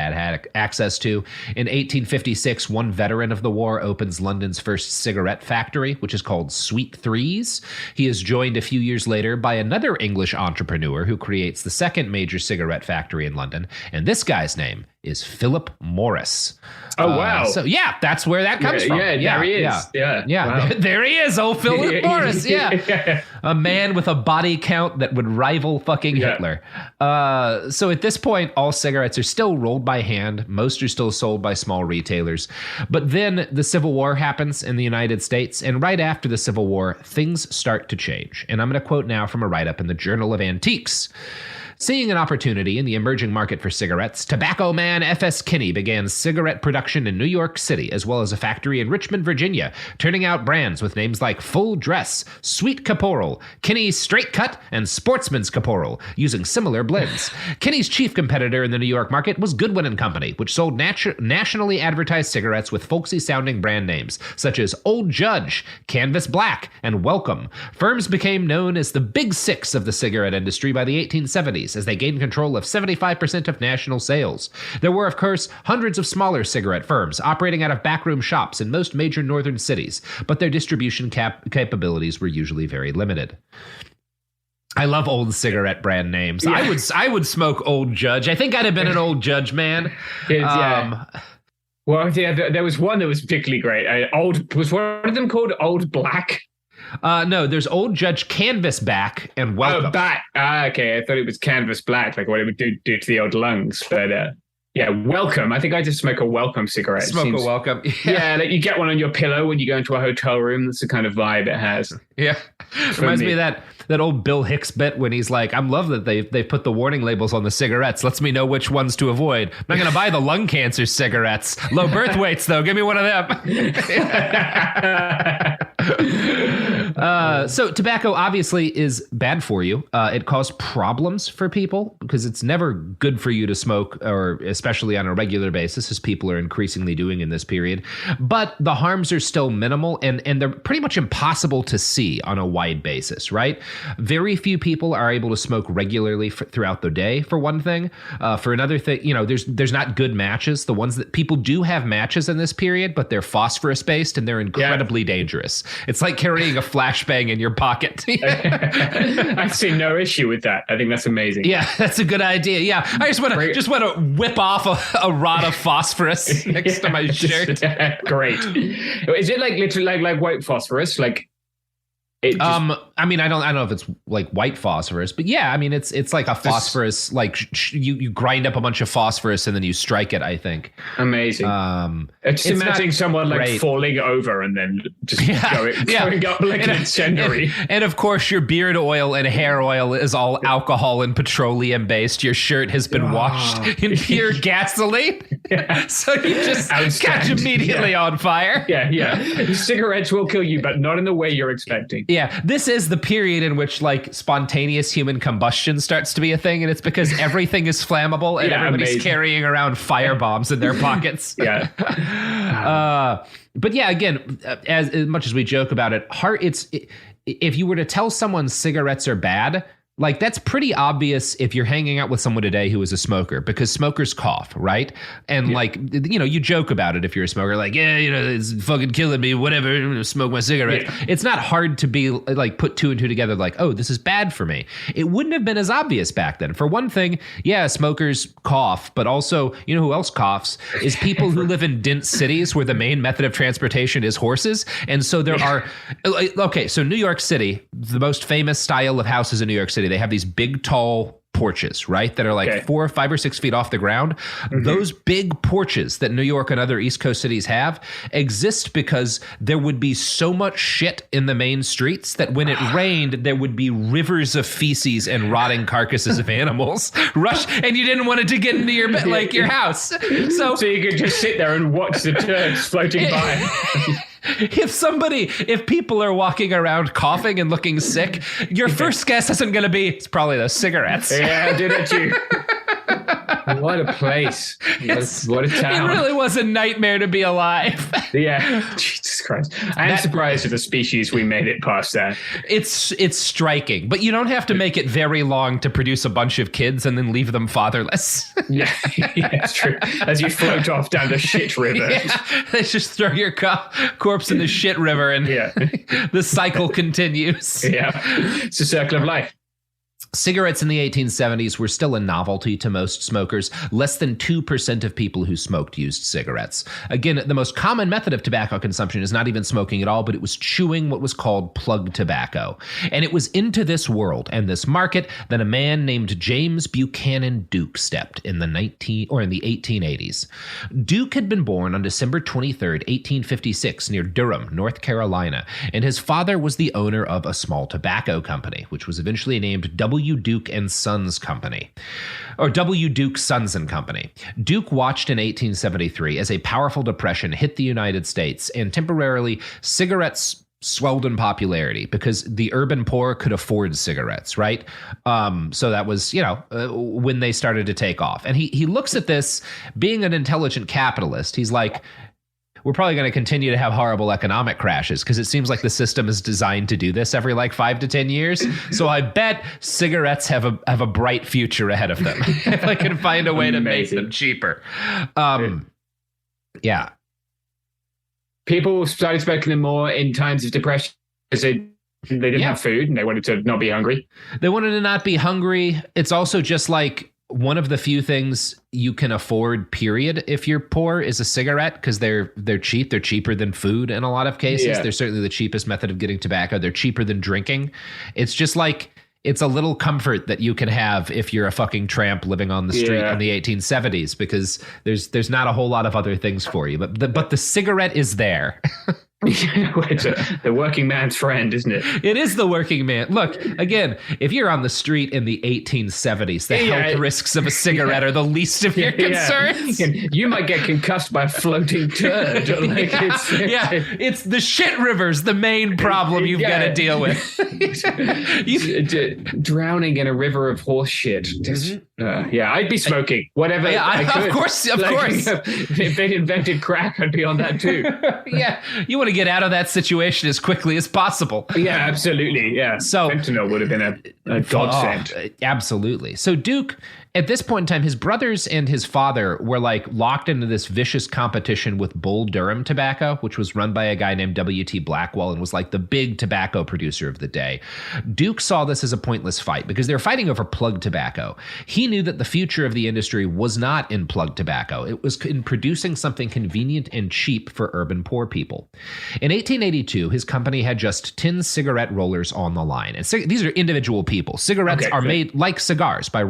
access to. In 1856, one veteran of the war opens London's first cigarette factory, which is called Sweet Threes. He is joined a few years later by another English entrepreneur who creates the second major cigarette factory in London. And this guy's name is Philip Morris. Oh, wow. So, that's where that comes from. Yeah, there he is. Yeah. Wow. There he is, old Philip Morris. Yeah. A man with a body count that would rival fucking Hitler. So at this point, all cigarettes are still rolled by hand. Most are still sold by small retailers. But then the Civil War happens in the United States. And right after the Civil War, things start to change. And I'm going to quote now from a write-up in the Journal of Antiques. Seeing an opportunity in the emerging market for cigarettes, tobacco man F.S. Kinney began cigarette production in New York City, as well as a factory in Richmond, Virginia, turning out brands with names like Full Dress, Sweet Caporal, Kinney's Straight Cut, and Sportsman's Caporal, using similar blends. Kinney's chief competitor in the New York market was Goodwin & Company, which sold nationally advertised cigarettes with folksy-sounding brand names, such as Old Judge, Canvas Black, and Welcome. Firms became known as the Big Six of the cigarette industry by the 1870s, as they gained control of 75% of national sales. There were, of course, hundreds of smaller cigarette firms operating out of backroom shops in most major northern cities, but their distribution capabilities were usually very limited. I love old cigarette brand names. Yeah. I would smoke Old Judge. I think I'd have been an Old Judge man. Yeah. Well, yeah, there was one that was particularly great. Was one of them called Old Black? No, there's Old Judge Canvas Back and Welcome. Oh, Back. Okay. I thought it was Canvas Black, like what it would do to the old lungs. But yeah, Welcome. I think I just smoke a Welcome cigarette. A Welcome. Yeah, like you get one on your pillow when you go into a hotel room. That's the kind of vibe it has. Yeah. Reminds me of that old Bill Hicks bit when he's like, I'm love that they put the warning labels on the cigarettes. Lets me know which ones to avoid. I'm not going to buy the lung cancer cigarettes. Low birth weights, though. Give me one of them. So tobacco obviously is bad for you. It caused problems for people because it's never good for you to smoke, or especially on a regular basis, as people are increasingly doing in this period. But the harms are still minimal, and they're pretty much impossible to see on a wide basis, right? Very few people are able to smoke regularly throughout the day, for one thing. For another thing, there's not good matches. The ones that people do have matches in this period, but they're phosphorus based and they're incredibly dangerous. It's like carrying a flashbang in your pocket. I see no issue with that. I think that's amazing. Yeah, that's a good idea. Yeah, I just want to whip off a rod of phosphorus next to my shirt. Great. Is it like literally like white phosphorus? Like I mean, I don't know if it's like white phosphorus, but yeah, I mean, it's like a phosphorus, like you grind up a bunch of phosphorus and then you strike it, I think. Amazing. Just imagining someone like falling over and then just going up like an incendiary. And of course, your beard oil and hair oil is all alcohol and petroleum based. Your shirt has been washed in pure gasoline. Yeah. So you just catch immediately on fire. Yeah. Cigarettes will kill you, but not in the way you're expecting. Yeah, this is the period in which like spontaneous human combustion starts to be a thing, and it's because everything is flammable and everybody's carrying around fire bombs in their pockets. Yeah. But yeah, again, as much as we joke about it, if you were to tell someone cigarettes are bad, like that's pretty obvious if you're hanging out with someone today who is a smoker, because smokers cough, right? And like, you joke about it if you're a smoker, like, it's fucking killing me, whatever, I'm gonna smoke my cigarette. Yeah. It's not hard to be like put two and two together, like, oh, this is bad for me. It wouldn't have been as obvious back then. For one thing, yeah, smokers cough, but also, you know who else coughs is people who live in dense cities where the main method of transportation is horses. And so there are, so New York City, the most famous style of houses in New York City, they have these big, tall porches, right? That are like 4 or 5 or 6 feet off the ground. Mm-hmm. Those big porches that New York and other East Coast cities have exist because there would be so much shit in the main streets that when it rained, there would be rivers of feces and rotting carcasses of animals and you didn't want it to get into your your house. So you could just sit there and watch the turds floating by. If people are walking around coughing and looking sick, your first guess isn't going to be, it's probably those cigarettes. Yeah, I did it too. What a place. What a town. It really was a nightmare to be alive. Yeah. Jesus Christ. I'm surprised at the species we made it past that. It's striking, but you don't have to make it very long to produce a bunch of kids and then leave them fatherless. Yeah, it's true. As you float off down the shit river. Yeah. They just throw your corpse in the shit river and the cycle continues. Yeah. It's a circle of life. Cigarettes in the 1870s were still a novelty to most smokers. Less than 2% of people who smoked used cigarettes. Again, the most common method of tobacco consumption is not even smoking at all, but it was chewing what was called plug tobacco. And it was into this world and this market that a man named James Buchanan Duke stepped in the 1880s. Duke had been born on December 23rd, 1856, near Durham, North Carolina, and his father was the owner of a small tobacco company, which was eventually named W. Duke and Sons Company, or W. Duke Sons and Company. Duke watched in 1873 as a powerful depression hit the United States, and temporarily cigarettes swelled in popularity because the urban poor could afford cigarettes, right? So that was, when they started to take off. And he looks at this, being an intelligent capitalist, he's like, we're probably going to continue to have horrible economic crashes because it seems like the system is designed to do this every 5 to 10 years. So I bet cigarettes have a bright future ahead of them if I can find a way to make them cheaper. Yeah. People started smoking them more in times of depression because they They didn't have food and they wanted to not be hungry. They wanted to not be hungry. It's also just like one of the few things you can afford, period, if you're poor, is a cigarette, because they're cheap. They're cheaper than food in a lot of cases. Yeah. They're certainly the cheapest method of getting tobacco. They're cheaper than drinking. It's just like, it's a little comfort that you can have if you're a fucking tramp living on the street in the 1870s, because there's not a whole lot of other things for you. But the cigarette is there. It's the working man's friend, isn't it? It is the working man. Look, again, if you're on the street in the 1870s, the health risks of a cigarette are the least of your concerns. You might get concussed by a floating turd. It's the shit river's the main problem you've got to deal with. Drowning in a river of horse shit. I'd be smoking. Whatever. I could. Of course. If they'd invented crack, I'd be on that too. You want to get out of that situation as quickly as possible. Yeah, absolutely. Yeah. So fentanyl would have been a godsend. Absolutely. So Duke, at this point in time, his brothers and his father were like locked into this vicious competition with Bull Durham Tobacco, which was run by a guy named W.T. Blackwell and was like the big tobacco producer of the day. Duke saw this as a pointless fight because they were fighting over plug tobacco. He knew that the future of the industry was not in plug tobacco. It was in producing something convenient and cheap for urban poor people. In 1882, his company had just 10 cigarette rollers on the line. And these are individual people. Cigarettes are made like cigars by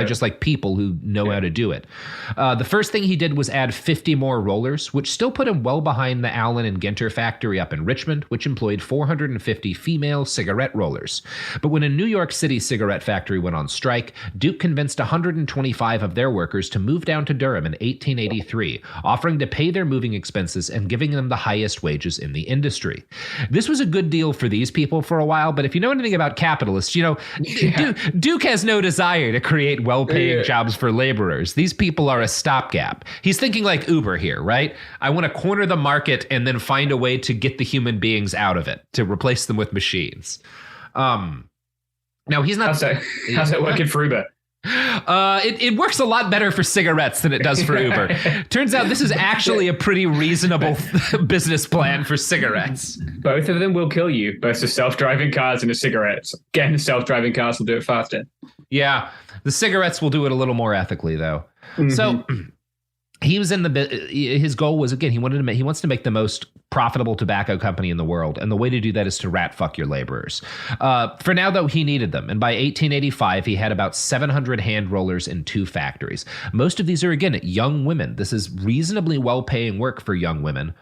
just like people who know how to do it. The first thing he did was add 50 more rollers, which still put him well behind the Allen and Ginter factory up in Richmond, which employed 450 female cigarette rollers. But when a New York City cigarette factory went on strike, Duke convinced 125 of their workers to move down to Durham in 1883, offering to pay their moving expenses and giving them the highest wages in the industry. This was a good deal for these people for a while, but if you know anything about capitalists, Duke has no desire to create well-paid jobs for laborers. These people are a stopgap. He's thinking like Uber here, right? I want to corner the market and then find a way to get the human beings out of it, to replace them with machines. Now he's not. How's that working for Uber? It works a lot better for cigarettes than it does for Uber. Turns out this is actually a pretty reasonable business plan for cigarettes. Both of them will kill you. Both the self-driving cars and the cigarettes. Getting the self-driving cars will do it faster. Yeah, the cigarettes will do it a little more ethically, though. Mm-hmm. So he was his goal was, again, he wants to make the most profitable tobacco company in the world, and the way to do that is to rat fuck your laborers. For now, though, he needed them, and by 1885, he had about 700 hand rollers in 2 factories. Most of these are, again, young women. This is reasonably well-paying work for young women.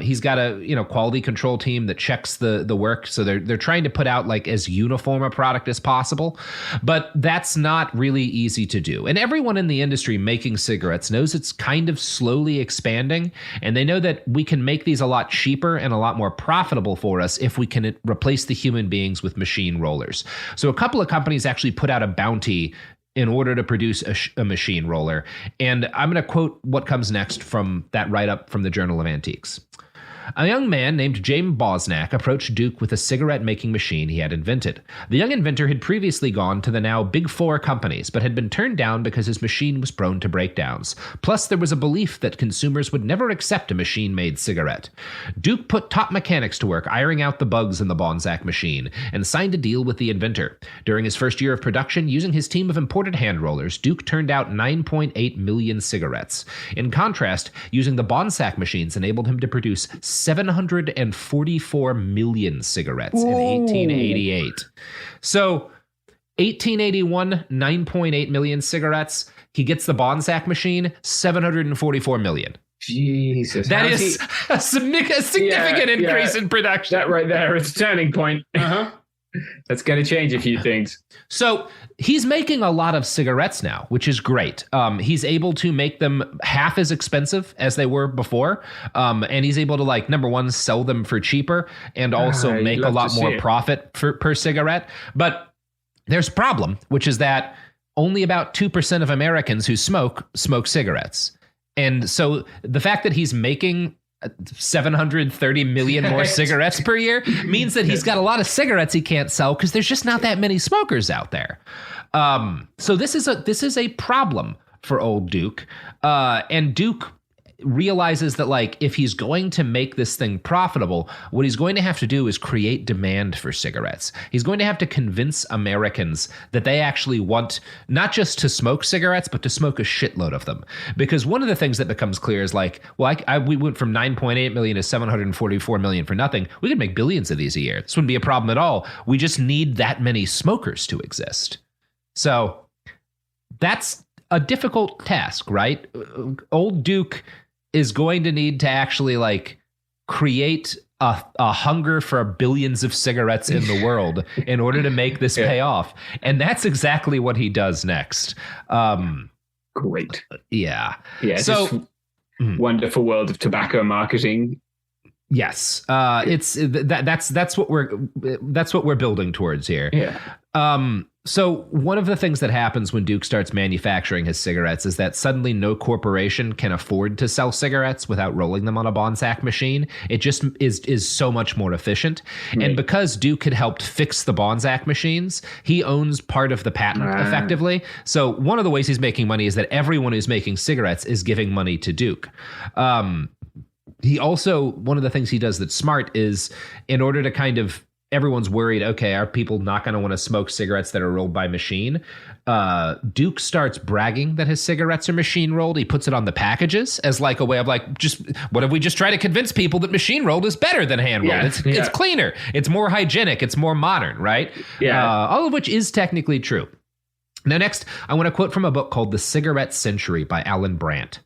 He's got a quality control team that checks the work, so they're trying to put out like as uniform a product as possible, but that's not really easy to do. And everyone in the industry making cigarettes knows it's kind of slowly expanding, and they know that we can make these a lot cheaper and a lot more profitable for us if we can replace the human beings with machine rollers. So a couple of companies actually put out a bounty in order to produce a machine roller. And I'm going to quote what comes next from that write-up from the Journal of Antiques. A young man named James Bosnack approached Duke with a cigarette-making machine he had invented. The young inventor had previously gone to the now Big Four companies, but had been turned down because his machine was prone to breakdowns. Plus, there was a belief that consumers would never accept a machine-made cigarette. Duke put top mechanics to work ironing out the bugs in the Bonsack machine, and signed a deal with the inventor. During his first year of production, using his team of imported hand rollers, Duke turned out 9.8 million cigarettes. In contrast, using the Bonsack machines enabled him to produce 744 million cigarettes in 1888. So 1881, 9.8 million cigarettes. He gets the Bonsack machine, 744 million. Jesus. That is a significant increase in production. That right there is a turning point. Uh-huh. That's going to change a few things. So he's making a lot of cigarettes now, which is great. He's able to make them half as expensive as they were before. And he's able to, number one, sell them for cheaper and also make a lot more profit per cigarette. But there's a problem, which is that only about 2% of Americans who smoke cigarettes. And so the fact that he's making 730 million more cigarettes per year means that he's got a lot of cigarettes he can't sell because there's just not that many smokers out there. So this is a problem for old Duke. And Duke realizes that, like, if he's going to make this thing profitable, what he's going to have to do is create demand for cigarettes. He's going to have to convince Americans that they actually want not just to smoke cigarettes, but to smoke a shitload of them. Because one of the things that becomes clear is like, well, we went from 9.8 million to 744 million for nothing. We could make billions of these a year. This wouldn't be a problem at all. We just need that many smokers to exist. So that's a difficult task, right? Old Duke is going to need to actually like create a hunger for billions of cigarettes in the world in order to make this pay off. And that's exactly what he does next. Great. Yeah. Yeah. So wonderful world of tobacco marketing. Yes. That's what we're building towards here. Yeah. So one of the things that happens when Duke starts manufacturing his cigarettes is that suddenly no corporation can afford to sell cigarettes without rolling them on a Bonsack machine. It just is so much more efficient. Right. And because Duke had helped fix the Bonsack machines, he owns part of the patent effectively. So one of the ways he's making money is that everyone who's making cigarettes is giving money to Duke. He also, one of the things he does that's smart is, in order to kind of, everyone's worried, okay, are people not going to want to smoke cigarettes that are rolled by machine? Duke starts bragging that his cigarettes are machine rolled. He puts it on the packages as like a way of like, just what if we just try to convince people that machine rolled is better than hand rolled? It's cleaner, it's more hygienic, it's more modern, right? Yeah. All of which is technically true. Now, next, I want to quote from a book called The Cigarette Century by Alan Brandt.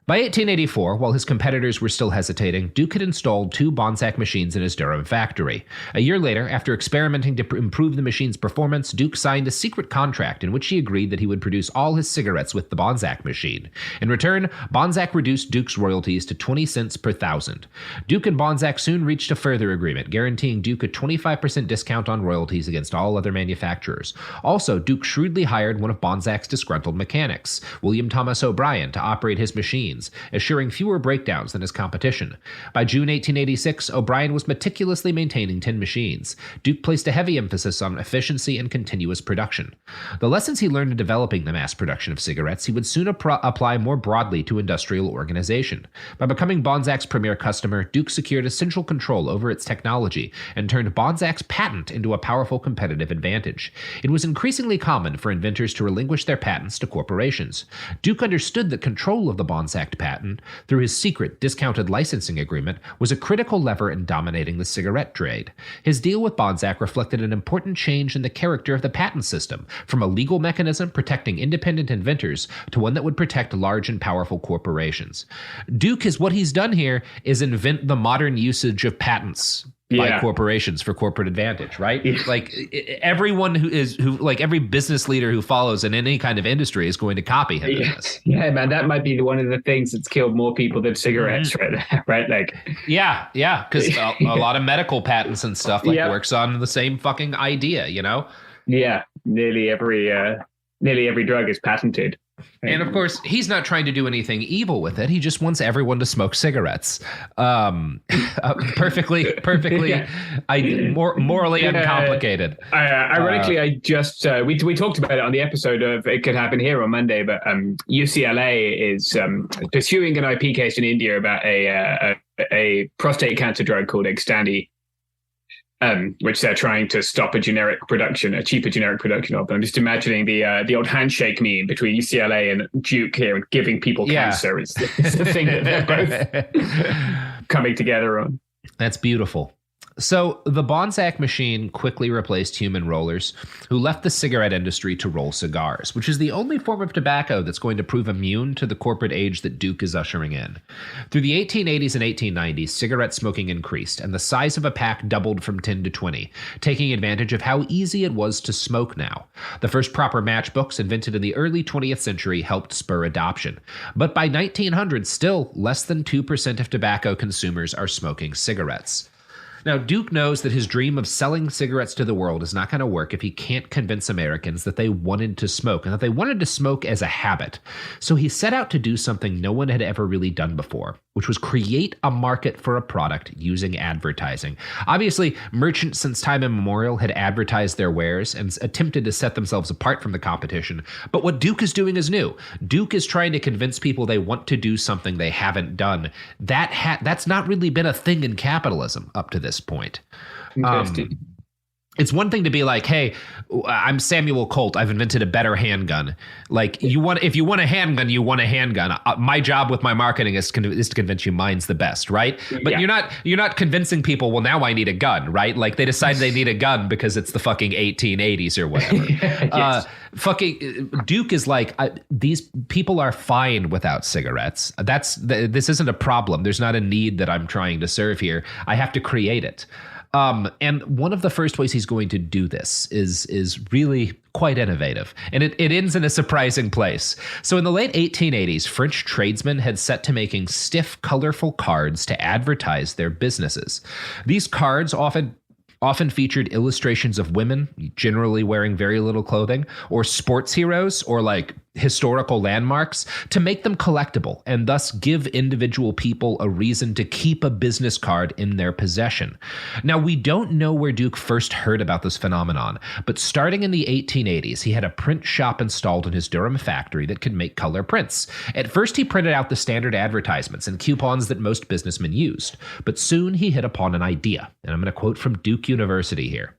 By 1884, while his competitors were still hesitating, Duke had installed 2 Bonsack machines in his Durham factory. A year later, after experimenting to improve the machine's performance, Duke signed a secret contract in which he agreed that he would produce all his cigarettes with the Bonsack machine. In return, Bonsack reduced Duke's royalties to 20 cents per thousand. Duke and Bonsack soon reached a further agreement, guaranteeing Duke a 25% discount on royalties against all other manufacturers. Also, Duke shrewdly hired one of Bonsack's disgruntled mechanics, William Thomas O'Brien, to operate his machine, assuring fewer breakdowns than his competition. By June 1886, O'Brien was meticulously maintaining 10 machines. Duke placed a heavy emphasis on efficiency and continuous production. The lessons he learned in developing the mass production of cigarettes he would soon apply more broadly to industrial organization. By becoming Bonsack's premier customer, Duke secured essential control over its technology and turned Bonsack's patent into a powerful competitive advantage. It was increasingly common for inventors to relinquish their patents to corporations. Duke understood that control of the Bonsack patent, through his secret discounted licensing agreement, was a critical lever in dominating the cigarette trade. His deal with Bonsack reflected an important change in the character of the patent system, from a legal mechanism protecting independent inventors to one that would protect large and powerful corporations. Duke what he's done here is invent the modern usage of patents by corporations for corporate advantage, right? Like everyone like every business leader who follows in any kind of industry is going to copy him in this. Yeah, man, that might be one of the things that's killed more people than cigarettes, right? Like, because a lot of medical patents and stuff works on the same fucking idea, you know? Yeah, nearly every drug is patented. And of course, he's not trying to do anything evil with it. He just wants everyone to smoke cigarettes. Perfectly, morally uncomplicated. Ironically, I just we talked about it on the episode of It Could Happen Here on Monday, but UCLA is pursuing an IP case in India about a prostate cancer drug called Xtandi, which they're trying to stop a cheaper generic production of. I'm just imagining the old handshake meme between UCLA and Duke here and giving people cancer is the thing that they're both coming together on. That's beautiful. So the Bonsack machine quickly replaced human rollers, who left the cigarette industry to roll cigars, which is the only form of tobacco that's going to prove immune to the corporate age that Duke is ushering in. Through the 1880s and 1890s, cigarette smoking increased, and the size of a pack doubled from 10 to 20, taking advantage of how easy it was to smoke now. The first proper matchbooks, invented in the early 20th century, helped spur adoption. But by 1900, still less than 2% of tobacco consumers are smoking cigarettes. Now, Duke knows that his dream of selling cigarettes to the world is not going to work if he can't convince Americans that they wanted to smoke and that they wanted to smoke as a habit. So he set out to do something no one had ever really done before, which was create a market for a product using advertising. Obviously, merchants since time immemorial had advertised their wares and attempted to set themselves apart from the competition. But what Duke is doing is new. Duke is trying to convince people they want to do something they haven't done. That's not really been a thing in capitalism up to this point. Interesting. It's one thing to be like, hey, I'm Samuel Colt. I've invented a better handgun. Like, if you want a handgun, you want a handgun. My job with my marketing is to convince you mine's the best, right? But you're not convincing people, well, now I need a gun, right? Like, they decide they need a gun because it's the fucking 1880s or whatever. Yes. Duke is like, these people are fine without cigarettes. This isn't a problem. There's not a need that I'm trying to serve here. I have to create it. And one of the first ways he's going to do this is really quite innovative. And it ends in a surprising place. So in the late 1880s, French tradesmen had set to making stiff, colorful cards to advertise their businesses. These cards often featured illustrations of women, generally wearing very little clothing, or sports heroes, or like historical landmarks, to make them collectible and thus give individual people a reason to keep a business card in their possession. Now, we don't know where Duke first heard about this phenomenon, but starting in the 1880s, he had a print shop installed in his Durham factory that could make color prints. At first, he printed out the standard advertisements and coupons that most businessmen used, but soon he hit upon an idea, and I'm going to quote from Duke University here.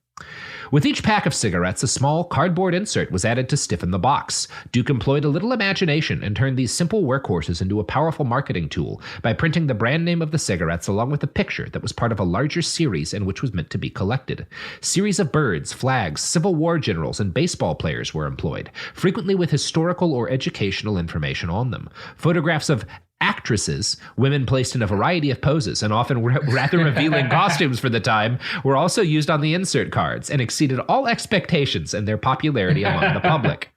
With each pack of cigarettes, a small cardboard insert was added to stiffen the box. Duke employed a little imagination and turned these simple workhorses into a powerful marketing tool by printing the brand name of the cigarettes along with a picture that was part of a larger series and which was meant to be collected. Series of birds, flags, Civil War generals, and baseball players were employed, frequently with historical or educational information on them. Photographs of actresses, women placed in a variety of poses and often rather revealing costumes for the time, were also used on the insert cards and exceeded all expectations in their popularity among the public.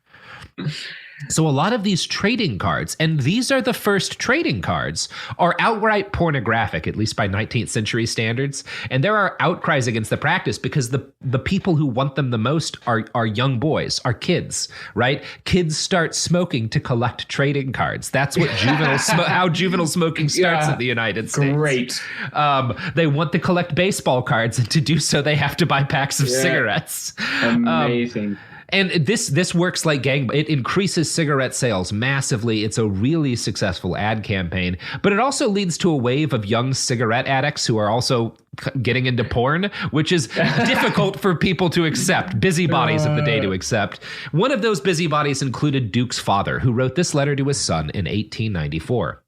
So a lot of these trading cards, and these are the first trading cards, are outright pornographic, at least by 19th century standards. And there are outcries against the practice because the people who want them the most are young boys, are kids, right? Kids start smoking to collect trading cards. That's what how juvenile smoking starts in the United States. Great. They want to collect baseball cards, and to do so, they have to buy packs of cigarettes. Amazing. And this works like it increases cigarette sales massively. It's a really successful ad campaign, but it also leads to a wave of young cigarette addicts who are also getting into porn, which is difficult for people to accept, busybodies of the day to accept. One of those busybodies included Duke's father, who wrote this letter to his son in 1894.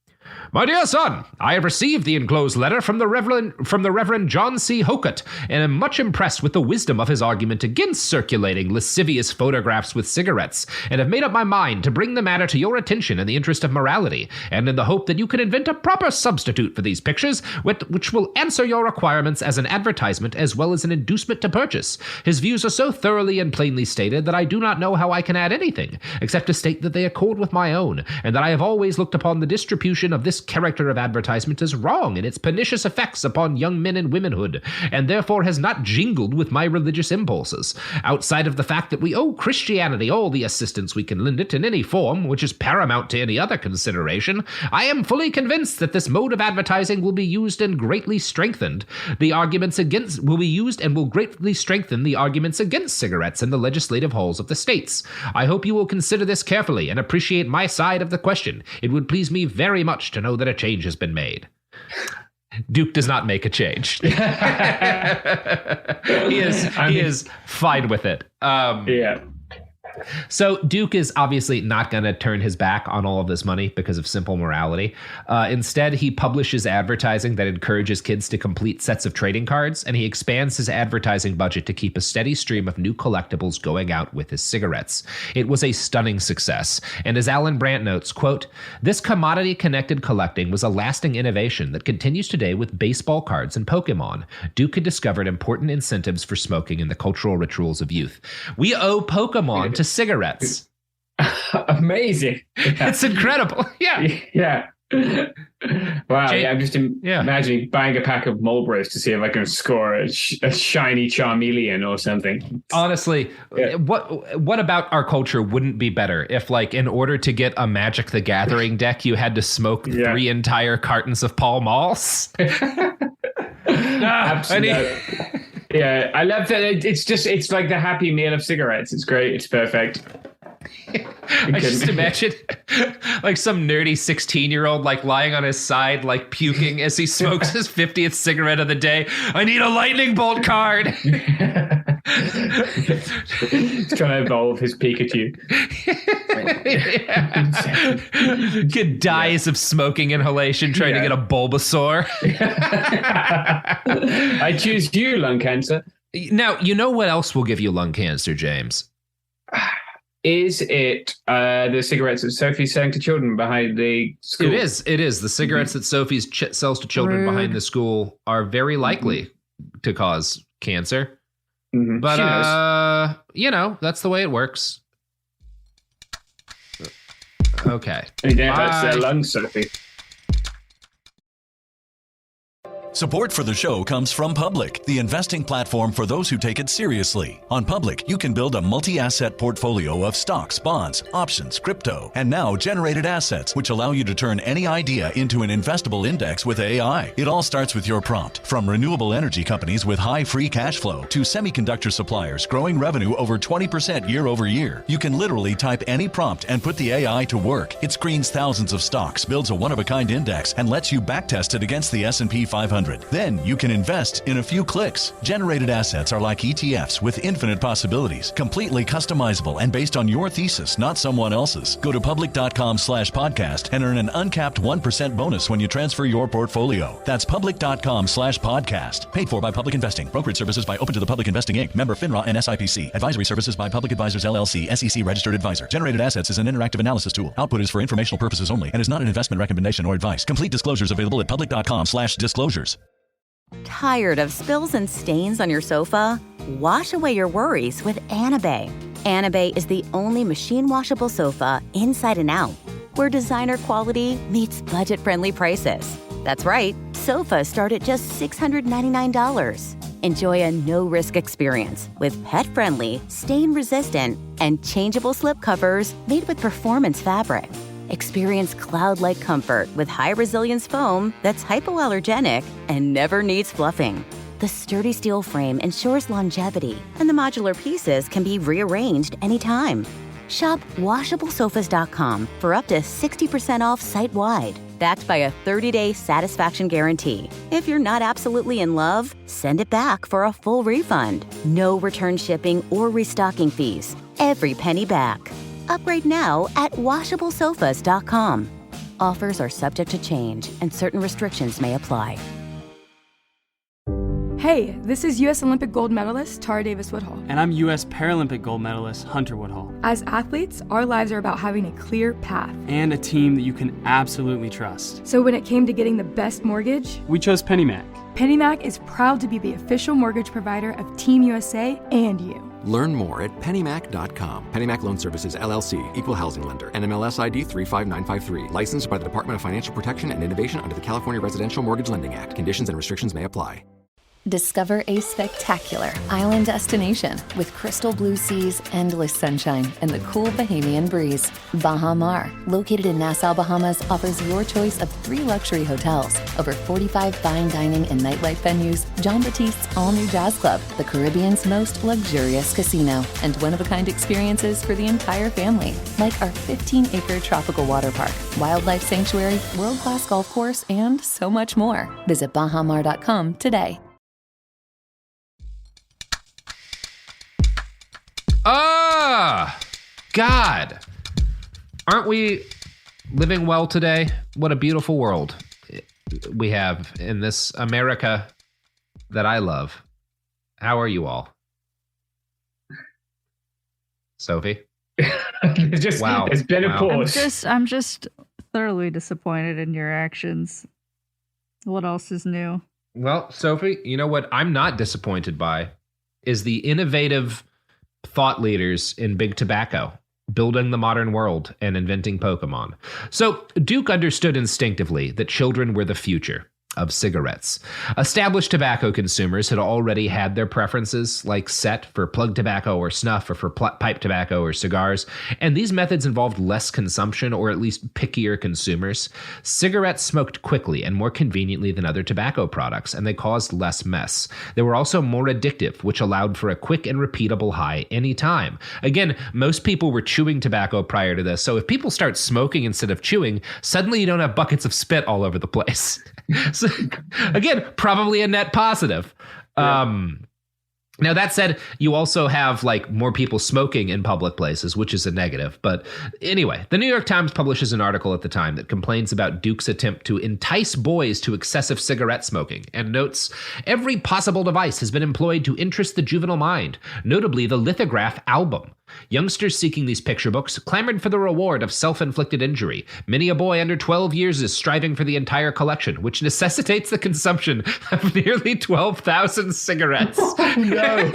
My dear son, I have received the enclosed letter from the Reverend John C. Hokut, and am much impressed with the wisdom of his argument against circulating lascivious photographs with cigarettes, and have made up my mind to bring the matter to your attention in the interest of morality, and in the hope that you can invent a proper substitute for these pictures, which will answer your requirements as an advertisement as well as an inducement to purchase. His views are so thoroughly and plainly stated that I do not know how I can add anything, except to state that they accord with my own, and that I have always looked upon the distribution of this character of advertisement as wrong in its pernicious effects upon young men and womanhood, and therefore has not jingled with my religious impulses. Outside of the fact that we owe Christianity all the assistance we can lend it in any form, which is paramount to any other consideration, I am fully convinced that this mode of advertising will be used and greatly strengthened. The arguments against will be used and will greatly strengthen the arguments against cigarettes in the legislative halls of the states. I hope you will consider this carefully and appreciate my side of the question. It would please me very much to know that a change has been made. Duke does not make a change. He is fine with it. So Duke is obviously not going to turn his back on all of this money because of simple morality. Instead, he publishes advertising that encourages kids to complete sets of trading cards, and he expands his advertising budget to keep a steady stream of new collectibles going out with his cigarettes. It was a stunning success, and as Alan Brandt notes, quote, "This commodity-connected collecting was a lasting innovation that continues today with baseball cards and Pokemon. Duke had discovered important incentives for smoking in the cultural rituals of youth." We owe Pokemon to cigarettes. Amazing. It's incredible. Yeah. Wow, yeah, I'm just imagining buying a pack of Marlboros to see if I can score a shiny Charmeleon or something. Honestly, what about our culture wouldn't be better if, like, in order to get a Magic the Gathering deck, you had to smoke 3 entire cartons of Pall Malls? Absolutely. Yeah, I love that. It's like the happy meal of cigarettes. It's great. It's perfect. I just imagine like some nerdy 16-year-old like lying on his side, like puking as he smokes his 50th cigarette of the day. I need a lightning bolt card. He's trying to evolve his Pikachu. Kid dies of smoking inhalation trying to get a Bulbasaur. I choose you, lung cancer. Now, you know what else will give you lung cancer, James? Is it the cigarettes that Sophie's selling to children behind the school? It is. The cigarettes that Sophie's sells to children behind the school are very likely to cause cancer. Mm-hmm. But, that's the way it works. Okay. Yeah, that's their lungs, Sophie. Support for the show comes from Public, the investing platform for those who take it seriously. On Public, you can build a multi-asset portfolio of stocks, bonds, options, crypto, and now generated assets, which allow you to turn any idea into an investable index with AI. It all starts with your prompt. From renewable energy companies with high free cash flow to semiconductor suppliers growing revenue over 20% year over year, you can literally type any prompt and put the AI to work. It screens thousands of stocks, builds a one-of-a-kind index, and lets you backtest it against the S&P 500. Then you can invest in a few clicks. Generated assets are like ETFs with infinite possibilities, completely customizable and based on your thesis, not someone else's. Go to public.com/podcast and earn an uncapped 1% bonus when you transfer your portfolio. That's public.com/podcast. Paid for by Public Investing. Brokerage services by Open to the Public Investing Inc. Member FINRA and SIPC. Advisory services by Public Advisors LLC, SEC registered advisor. Generated assets is an interactive analysis tool. Output is for informational purposes only and is not an investment recommendation or advice. Complete disclosures available at public.com/disclosures. Tired of spills and stains on your sofa? Wash away your worries with Anabay. Anabay is the only machine washable sofa inside and out, where designer quality meets budget-friendly prices. That's right, sofas start at just $699. Enjoy a no-risk experience with pet-friendly, stain-resistant, and changeable slip covers made with performance fabric. Experience cloud-like comfort with high-resilience foam that's hypoallergenic and never needs fluffing. The sturdy steel frame ensures longevity, and the modular pieces can be rearranged anytime. Shop WashableSofas.com for up to 60% off site-wide, backed by a 30-day satisfaction guarantee. If you're not absolutely in love, send it back for a full refund. No return shipping or restocking fees. Every penny back. Upgrade now at WashableSofas.com. Offers are subject to change, and certain restrictions may apply. Hey, this is U.S. Olympic gold medalist Tara Davis-Woodhull. And I'm U.S. Paralympic gold medalist Hunter Woodhull. As athletes, our lives are about having a clear path. And a team that you can absolutely trust. So when it came to getting the best mortgage, we chose PennyMac. PennyMac is proud to be the official mortgage provider of Team USA and you. Learn more at pennymac.com. PennyMac Loan Services, LLC, Equal Housing Lender, NMLS ID 35953. Licensed by the Department of Financial Protection and Innovation under the California Residential Mortgage Lending Act. Conditions and restrictions may apply. Discover a spectacular island destination with crystal blue seas, endless sunshine, and the cool Bahamian breeze. Baha Mar, located in Nassau, Bahamas, offers your choice of 3 luxury hotels, over 45 fine dining and nightlife venues, John Baptiste's all-new jazz club, the Caribbean's most luxurious casino, and one-of-a-kind experiences for the entire family, like our 15-acre tropical water park, wildlife sanctuary, world-class golf course, and so much more. Visit bahamar.com today. God. Aren't we living well today? What a beautiful world we have in this America that I love. How are you all? Sophie? Wow. It's been a pause. I'm just thoroughly disappointed in your actions. What else is new? Well, Sophie, you know what I'm not disappointed by is the innovative thought leaders in big tobacco. building the modern world and inventing Pokemon. So Duke understood instinctively that children were the future of cigarettes. Established tobacco consumers had already had their preferences like set for plug tobacco or snuff or for pipe tobacco or cigars, and these methods involved less consumption or at least pickier consumers. Cigarettes smoked quickly and more conveniently than other tobacco products, and they caused less mess. They were also more addictive, which allowed for a quick and repeatable high anytime. Again, most people were chewing tobacco prior to this, so if people start smoking instead of chewing, suddenly you don't have buckets of spit all over the place. So, again, probably a net positive. Yeah. Now, that said, you also have like more people smoking in public places, which is a negative. But anyway, the New York Times publishes an article at the time that complains about Duke's attempt to entice boys to excessive cigarette smoking and notes, every possible device has been employed to interest the juvenile mind, notably the lithograph album. Youngsters seeking these picture books clamored for the reward of self-inflicted injury. Many a boy under 12 years is striving for the entire collection, which necessitates the consumption of nearly 12,000 cigarettes. Oh, no.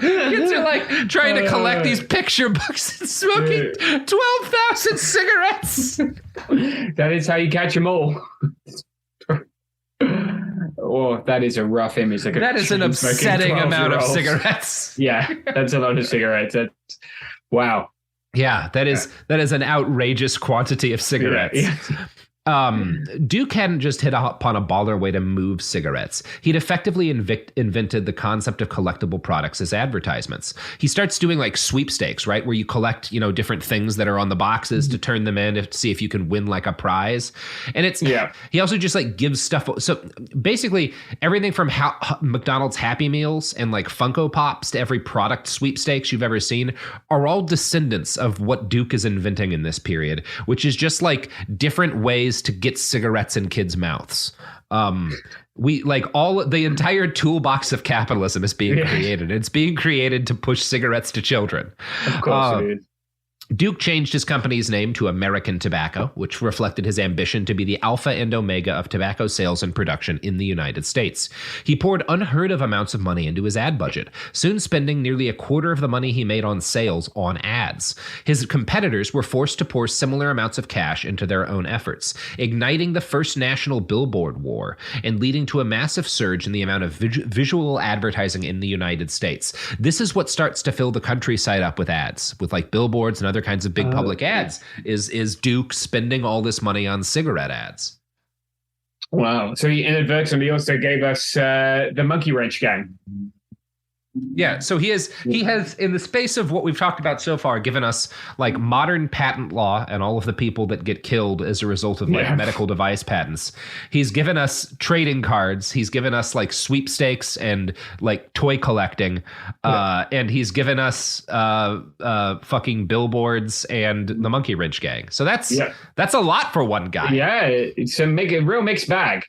Kids are like trying to collect these picture books and smoking 12,000 cigarettes. That is how you catch them all. Oh, that is a rough image. That is an upsetting amount of cigarettes. Yeah, that's a lot of cigarettes. Wow. Yeah, that is an outrageous quantity of cigarettes. Yeah. Duke hadn't just hit upon a baller way to move cigarettes. He'd effectively invented the concept of collectible products as advertisements. He starts doing like sweepstakes, right? Where you collect, different things that are on the boxes to turn them in to see if you can win like a prize. And he also just like gives stuff. So basically everything from McDonald's Happy Meals and like Funko Pops to every product sweepstakes you've ever seen are all descendants of what Duke is inventing in this period, which is just like different ways to get cigarettes in kids' mouths. The entire toolbox of capitalism is being created. It's being created to push cigarettes to children. Of course it is. Duke changed his company's name to American Tobacco, which reflected his ambition to be the alpha and omega of tobacco sales and production in the United States. He poured unheard of amounts of money into his ad budget, soon spending nearly a quarter of the money he made on sales on ads. His competitors were forced to pour similar amounts of cash into their own efforts, igniting the first national billboard war and leading to a massive surge in the amount of visual advertising in the United States. This is what starts to fill the countryside up with ads, with like billboards and other kinds of big public ads, is Duke spending all this money on cigarette ads. Wow. So he inadvertently also gave us the Monkey Wrench Gang. Yeah, so he has, in the space of what we've talked about so far, given us like modern patent law and all of the people that get killed as a result of like medical device patents. He's given us trading cards. He's given us like sweepstakes and like toy collecting. And he's given us fucking billboards and the Monkey Wrench Gang. So that's a lot for one guy. Yeah, it's a real mixed bag.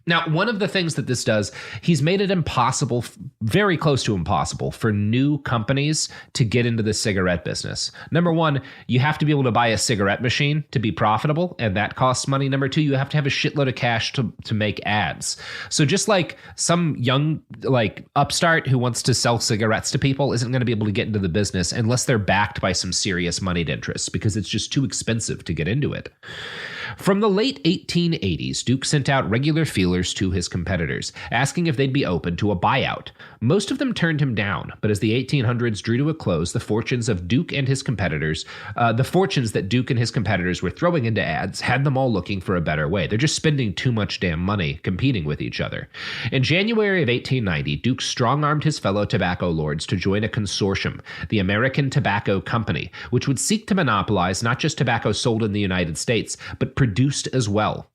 Now, one of the things that this does, he's made it impossible, very close to impossible, for new companies to get into the cigarette business. Number one, you have to be able to buy a cigarette machine to be profitable, and that costs money. Number two, you have to have a shitload of cash to make ads. So just like some young like upstart who wants to sell cigarettes to people isn't going to be able to get into the business unless they're backed by some serious moneyed interests, because it's just too expensive to get into it. From the late 1880s, Duke sent out regular feelers to his competitors, asking if they'd be open to a buyout. Most of them turned him down, but as the 1800s drew to a close, the fortunes that Duke and his competitors were throwing into ads had them all looking for a better way. They're just spending too much damn money competing with each other. In January of 1890, Duke strong-armed his fellow tobacco lords to join a consortium, the American Tobacco Company, which would seek to monopolize not just tobacco sold in the United States, but produced as well.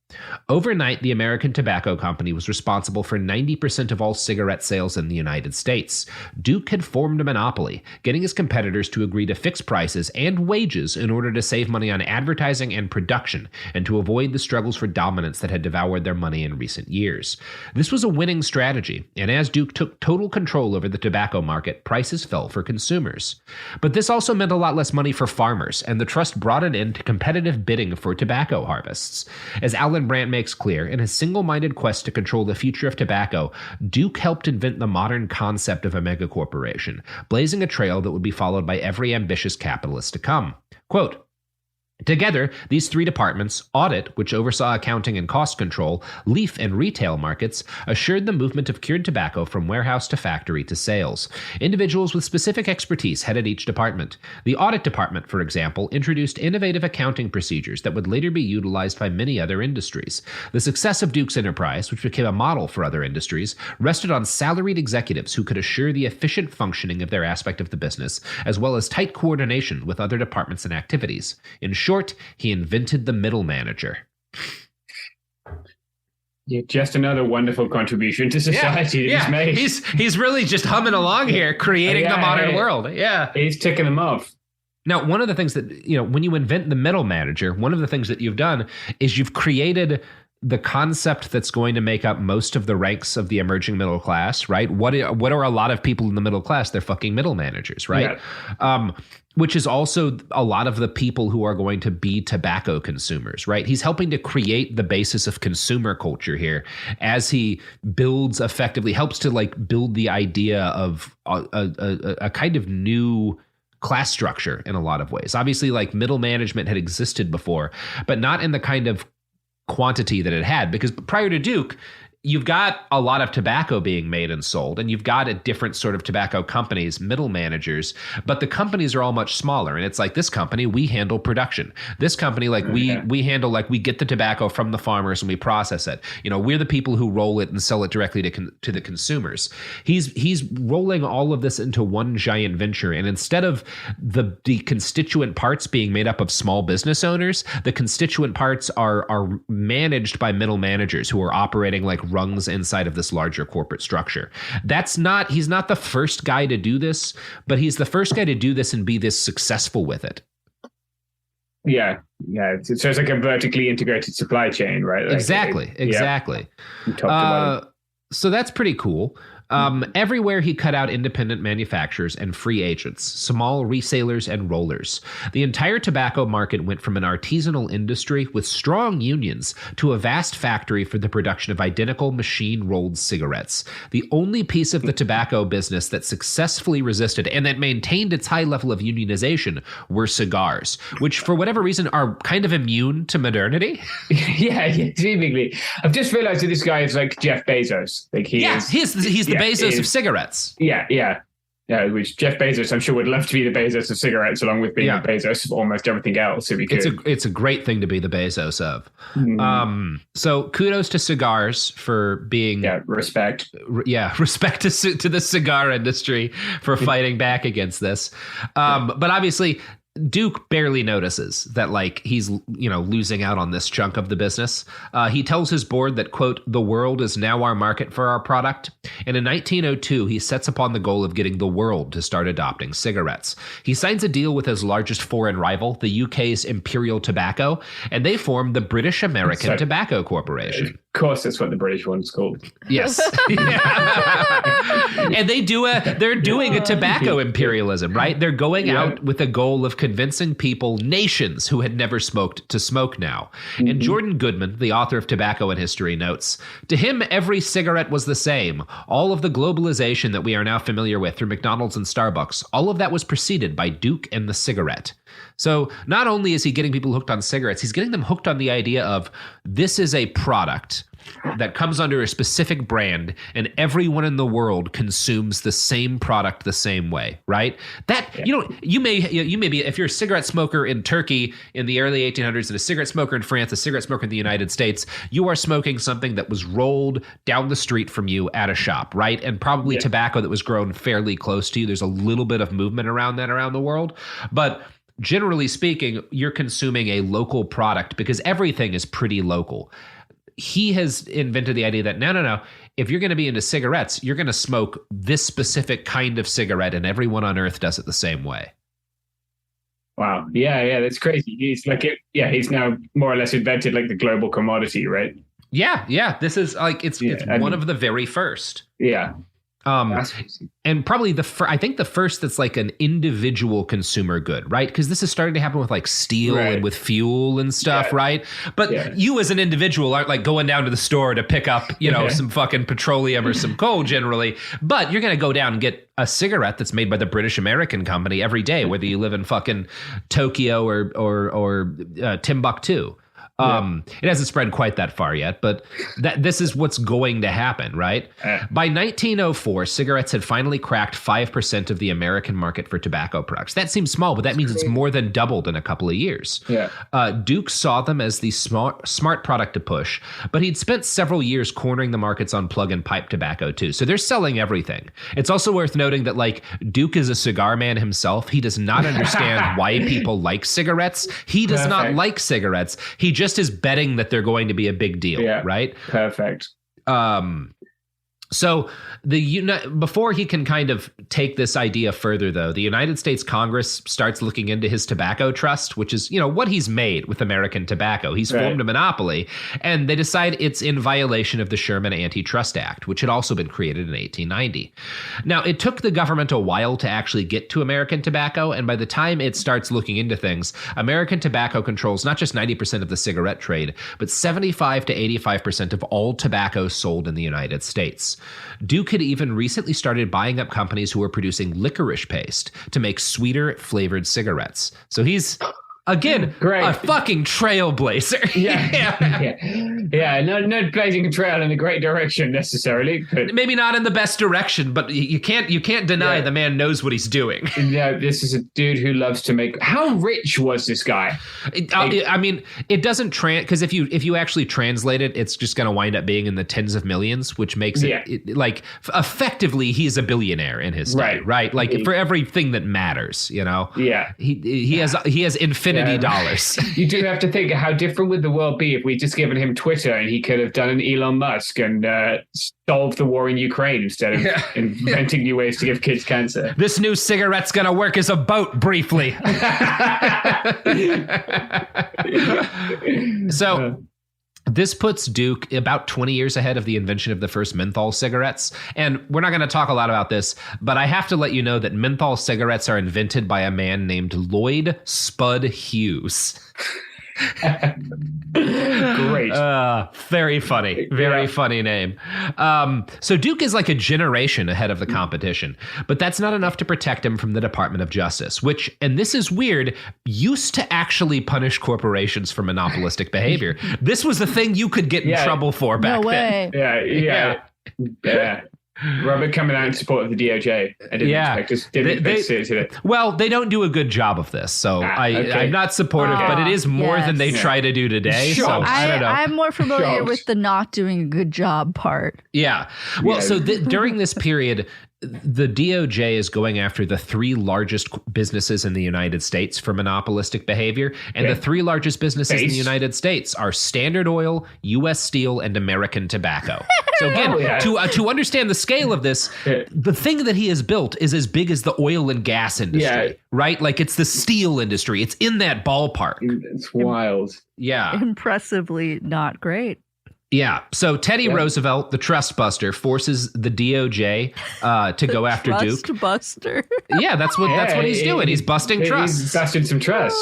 Overnight, the American Tobacco Company was responsible for 90% of all cigarette sales in the United States. Duke had formed a monopoly, getting his competitors to agree to fix prices and wages in order to save money on advertising and production, and to avoid the struggles for dominance that had devoured their money in recent years. This was a winning strategy, and as Duke took total control over the tobacco market, prices fell for consumers. But this also meant a lot less money for farmers, and the trust brought an end to competitive bidding for tobacco harvests. As Alan Brandt makes clear, in his single-minded quest to control the future of tobacco, Duke helped invent the modern concept of a megacorporation, blazing a trail that would be followed by every ambitious capitalist to come. Quote, together, these three departments, audit, which oversaw accounting and cost control, leaf and retail markets, assured the movement of cured tobacco from warehouse to factory to sales. Individuals with specific expertise headed each department. The audit department, for example, introduced innovative accounting procedures that would later be utilized by many other industries. The success of Duke's enterprise, which became a model for other industries, rested on salaried executives who could assure the efficient functioning of their aspect of the business, as well as tight coordination with other departments and activities. In short, he invented the middle manager. Yeah, just another wonderful contribution to society that he's made. He's really just humming along here, creating the modern world. Yeah. He's ticking them off. Now, one of the things that, when you invent the middle manager, one of the things that you've done is you've created the concept that's going to make up most of the ranks of the emerging middle class, right? What are a lot of people in the middle class? They're fucking middle managers, right? Yeah. Which is also a lot of the people who are going to be tobacco consumers, right? He's helping to create the basis of consumer culture here as he builds effectively, helps to build the idea of a kind of new class structure in a lot of ways. Obviously, middle management had existed before, but not in the kind of quantity that it had, because prior to Duke, you've got a lot of tobacco being made and sold, and you've got a different sort of tobacco companies, middle managers, but the companies are all much smaller. And it's like, this company, we handle production. This company, we handle, we get the tobacco from the farmers and we process it. We're the people who roll it and sell it directly to the consumers. He's rolling all of this into one giant venture. And instead of the constituent parts being made up of small business owners, the constituent parts are managed by middle managers who are operating like rungs inside of this larger corporate structure. He's not the first guy to do this, but he's the first guy to do this and be this successful with it. Yeah. So it's like a vertically integrated supply chain, right? Exactly. So that's pretty cool. Everywhere he cut out independent manufacturers and free agents, small resellers and rollers. The entire tobacco market went from an artisanal industry with strong unions to a vast factory for the production of identical machine-rolled cigarettes. The only piece of the tobacco business that successfully resisted and that maintained its high level of unionization were cigars, which for whatever reason are kind of immune to modernity. Yeah, seemingly. I've just realized that this guy is like Jeff Bezos. He's the Bezos of cigarettes. Yeah, which Jeff Bezos, I'm sure, would love to be the Bezos of cigarettes, along with being the Bezos of almost everything else, if he could. It's a great thing to be the Bezos of. So kudos to cigars for being... respect. Respect to the cigar industry for fighting back against this. But obviously... Duke barely notices that he's losing out on this chunk of the business. He tells his board that, quote, the world is now our market for our product. And in 1902, he sets upon the goal of getting the world to start adopting cigarettes. He signs a deal with his largest foreign rival, the UK's Imperial Tobacco, and they form the British American Tobacco Corporation. Of course, that's what the British one's called. Yes. And they're doing a tobacco imperialism, right? They're going out with the goal of convincing people, nations who had never smoked, to smoke now. And Jordan Goodman, the author of Tobacco and History, notes, to him, every cigarette was the same. All of the globalization that we are now familiar with through McDonald's and Starbucks, all of that was preceded by Duke and the cigarette. So not only is he getting people hooked on cigarettes, he's getting them hooked on the idea of this is a product that comes under a specific brand and everyone in the world consumes the same product the same way, right? You may be, if you're a cigarette smoker in Turkey in the early 1800s and a cigarette smoker in France, a cigarette smoker in the United States, you are smoking something that was rolled down the street from you at a shop, right? And probably tobacco that was grown fairly close to you. There's a little bit of movement around that around the world, but generally speaking, you're consuming a local product because everything is pretty local. He has invented the idea that no. If you're going to be into cigarettes, you're going to smoke this specific kind of cigarette, and everyone on Earth does it the same way. Wow. Yeah, that's crazy. He's now more or less invented the global commodity, right? Yeah. This is it's one of the very first. Yeah. And probably I think the first that's like an individual consumer good, right? Because this is starting to happen with like steel and with fuel and stuff, right? But you as an individual aren't like going down to the store to pick up, some fucking petroleum or some coal generally. But you're going to go down and get a cigarette that's made by the British American company every day, whether you live in fucking Tokyo or Timbuktu. It hasn't spread quite that far yet, but this is what's going to happen, right? By 1904, cigarettes had finally cracked 5% of the American market for tobacco products. That seems small, but that means it's more than doubled in a couple of years. Duke saw them as the smart product to push, but he'd spent several years cornering the markets on plug and pipe tobacco too. So they're selling everything. It's also worth noting that like Duke is a cigar man himself. He does not understand why people like cigarettes. He does not like cigarettes. He just is betting that they're going to be a big deal, right? Perfect. So before he can kind of take this idea further, though, the United States Congress starts looking into his tobacco trust, which is, what he's made with American tobacco. He's formed a monopoly, and they decide it's in violation of the Sherman Antitrust Act, which had also been created in 1890. Now, it took the government a while to actually get to American tobacco, and by the time it starts looking into things, American tobacco controls not just 90% of the cigarette trade, but 75 to 85% of all tobacco sold in the United States. Duke had even recently started buying up companies who were producing licorice paste to make sweeter flavored cigarettes. So he's, again, a fucking trailblazer. No blazing a trail in a great direction necessarily. But maybe not in the best direction, but you can't deny the man knows what he's doing. Yeah, this is a dude who loves to make. How rich was this guy? I mean, it doesn't because if you actually translate it, it's just going to wind up being in the tens of millions, which makes it like effectively he's a billionaire in his day, right? Like for everything that matters, Yeah, he has infinity dollars. You do have to think how different would the world be if we'd just given him Twitter and he could have done an Elon Musk and solved the war in Ukraine instead of inventing new ways to give kids cancer. This new cigarette's gonna work as a boat briefly. So this puts Duke about 20 years ahead of the invention of the first menthol cigarettes. And we're not going to talk a lot about this, but I have to let you know that menthol cigarettes are invented by a man named Lloyd Spud Hughes. Great. Very funny. Very funny name. So Duke is like a generation ahead of the competition, but that's not enough to protect him from the Department of Justice, which, and this is weird, used to actually punish corporations for monopolistic behavior. This was a thing you could get in trouble for back then. Yeah. Robert coming out in support of the DOJ. I didn't expect us. Well, they don't do a good job of this, so I'm not supportive, but it is more than they try to do today. So I don't know. I'm more familiar with the not doing a good job part. Yeah. Well, so during this period, the DOJ is going after the three largest businesses in the United States for monopolistic behavior. And the three largest businesses in the United States are Standard Oil, U.S. Steel, and American Tobacco. So again, to understand the scale of this, the thing that he has built is as big as the oil and gas industry, right? Like it's the steel industry. It's in that ballpark. It's wild. Yeah. Impressively not great. Yeah. So Teddy Roosevelt, the trust buster, forces the DOJ to go after Duke. Trust buster. Yeah, that's what he's doing. He's busting trusts. He's busting some trusts.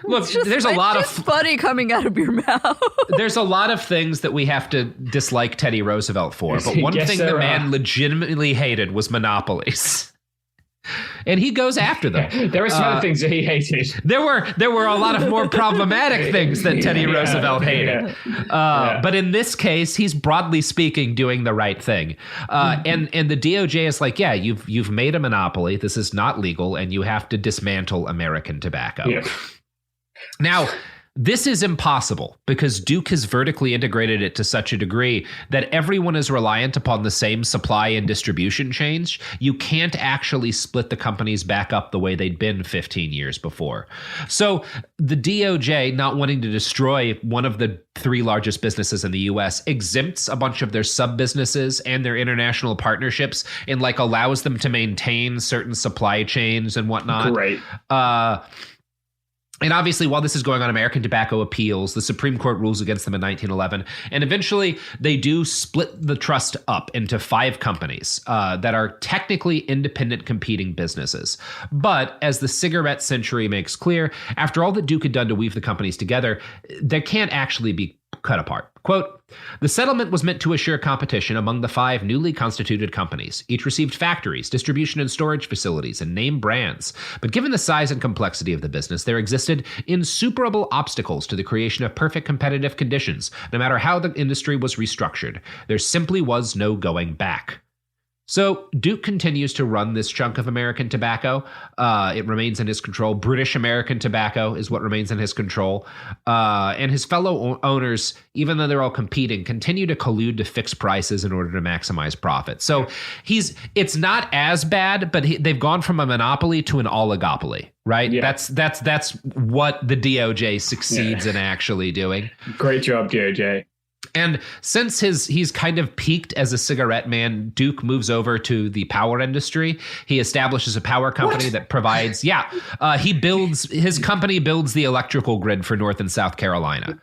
Look, there's a lot of funny coming out of your mouth. There's a lot of things that we have to dislike Teddy Roosevelt for, but one thing the man legitimately hated was monopolies. And he goes after them. There were some other things that he hated. There were a lot of more problematic things that Teddy Roosevelt hated. But in this case, he's broadly speaking doing the right thing. And the DOJ is like, you've made a monopoly. This is not legal, and you have to dismantle American tobacco. Yeah. Now, this is impossible because Duke has vertically integrated it to such a degree that everyone is reliant upon the same supply and distribution chains. You can't actually split the companies back up the way they'd been 15 years before. So the DOJ, not wanting to destroy one of the three largest businesses in the U.S., exempts a bunch of their sub-businesses and their international partnerships and allows them to maintain certain supply chains and whatnot. Great. And obviously, while this is going on, American Tobacco appeals. The Supreme Court rules against them in 1911. And eventually, they do split the trust up into 5 companies that are technically independent competing businesses. But as the cigarette century makes clear, after all that Duke had done to weave the companies together, they can't actually be cut apart. Quote, the settlement was meant to assure competition among the 5 newly constituted companies. Each received factories, distribution and storage facilities, and name brands. But given the size and complexity of the business, there existed insuperable obstacles to the creation of perfect competitive conditions, no matter how the industry was restructured. There simply was no going back. So Duke continues to run this chunk of American Tobacco. It remains in his control. British American Tobacco is what remains in his control. And his fellow owners, even though they're all competing, continue to collude to fix prices in order to maximize profit. So it's not as bad, but they've gone from a monopoly to an oligopoly, right? Yeah. That's what the DOJ succeeds in actually doing. Great job, DOJ. And since he's kind of peaked as a cigarette man, Duke moves over to the power industry. He establishes a power company that provides, his company builds the electrical grid for North and South Carolina.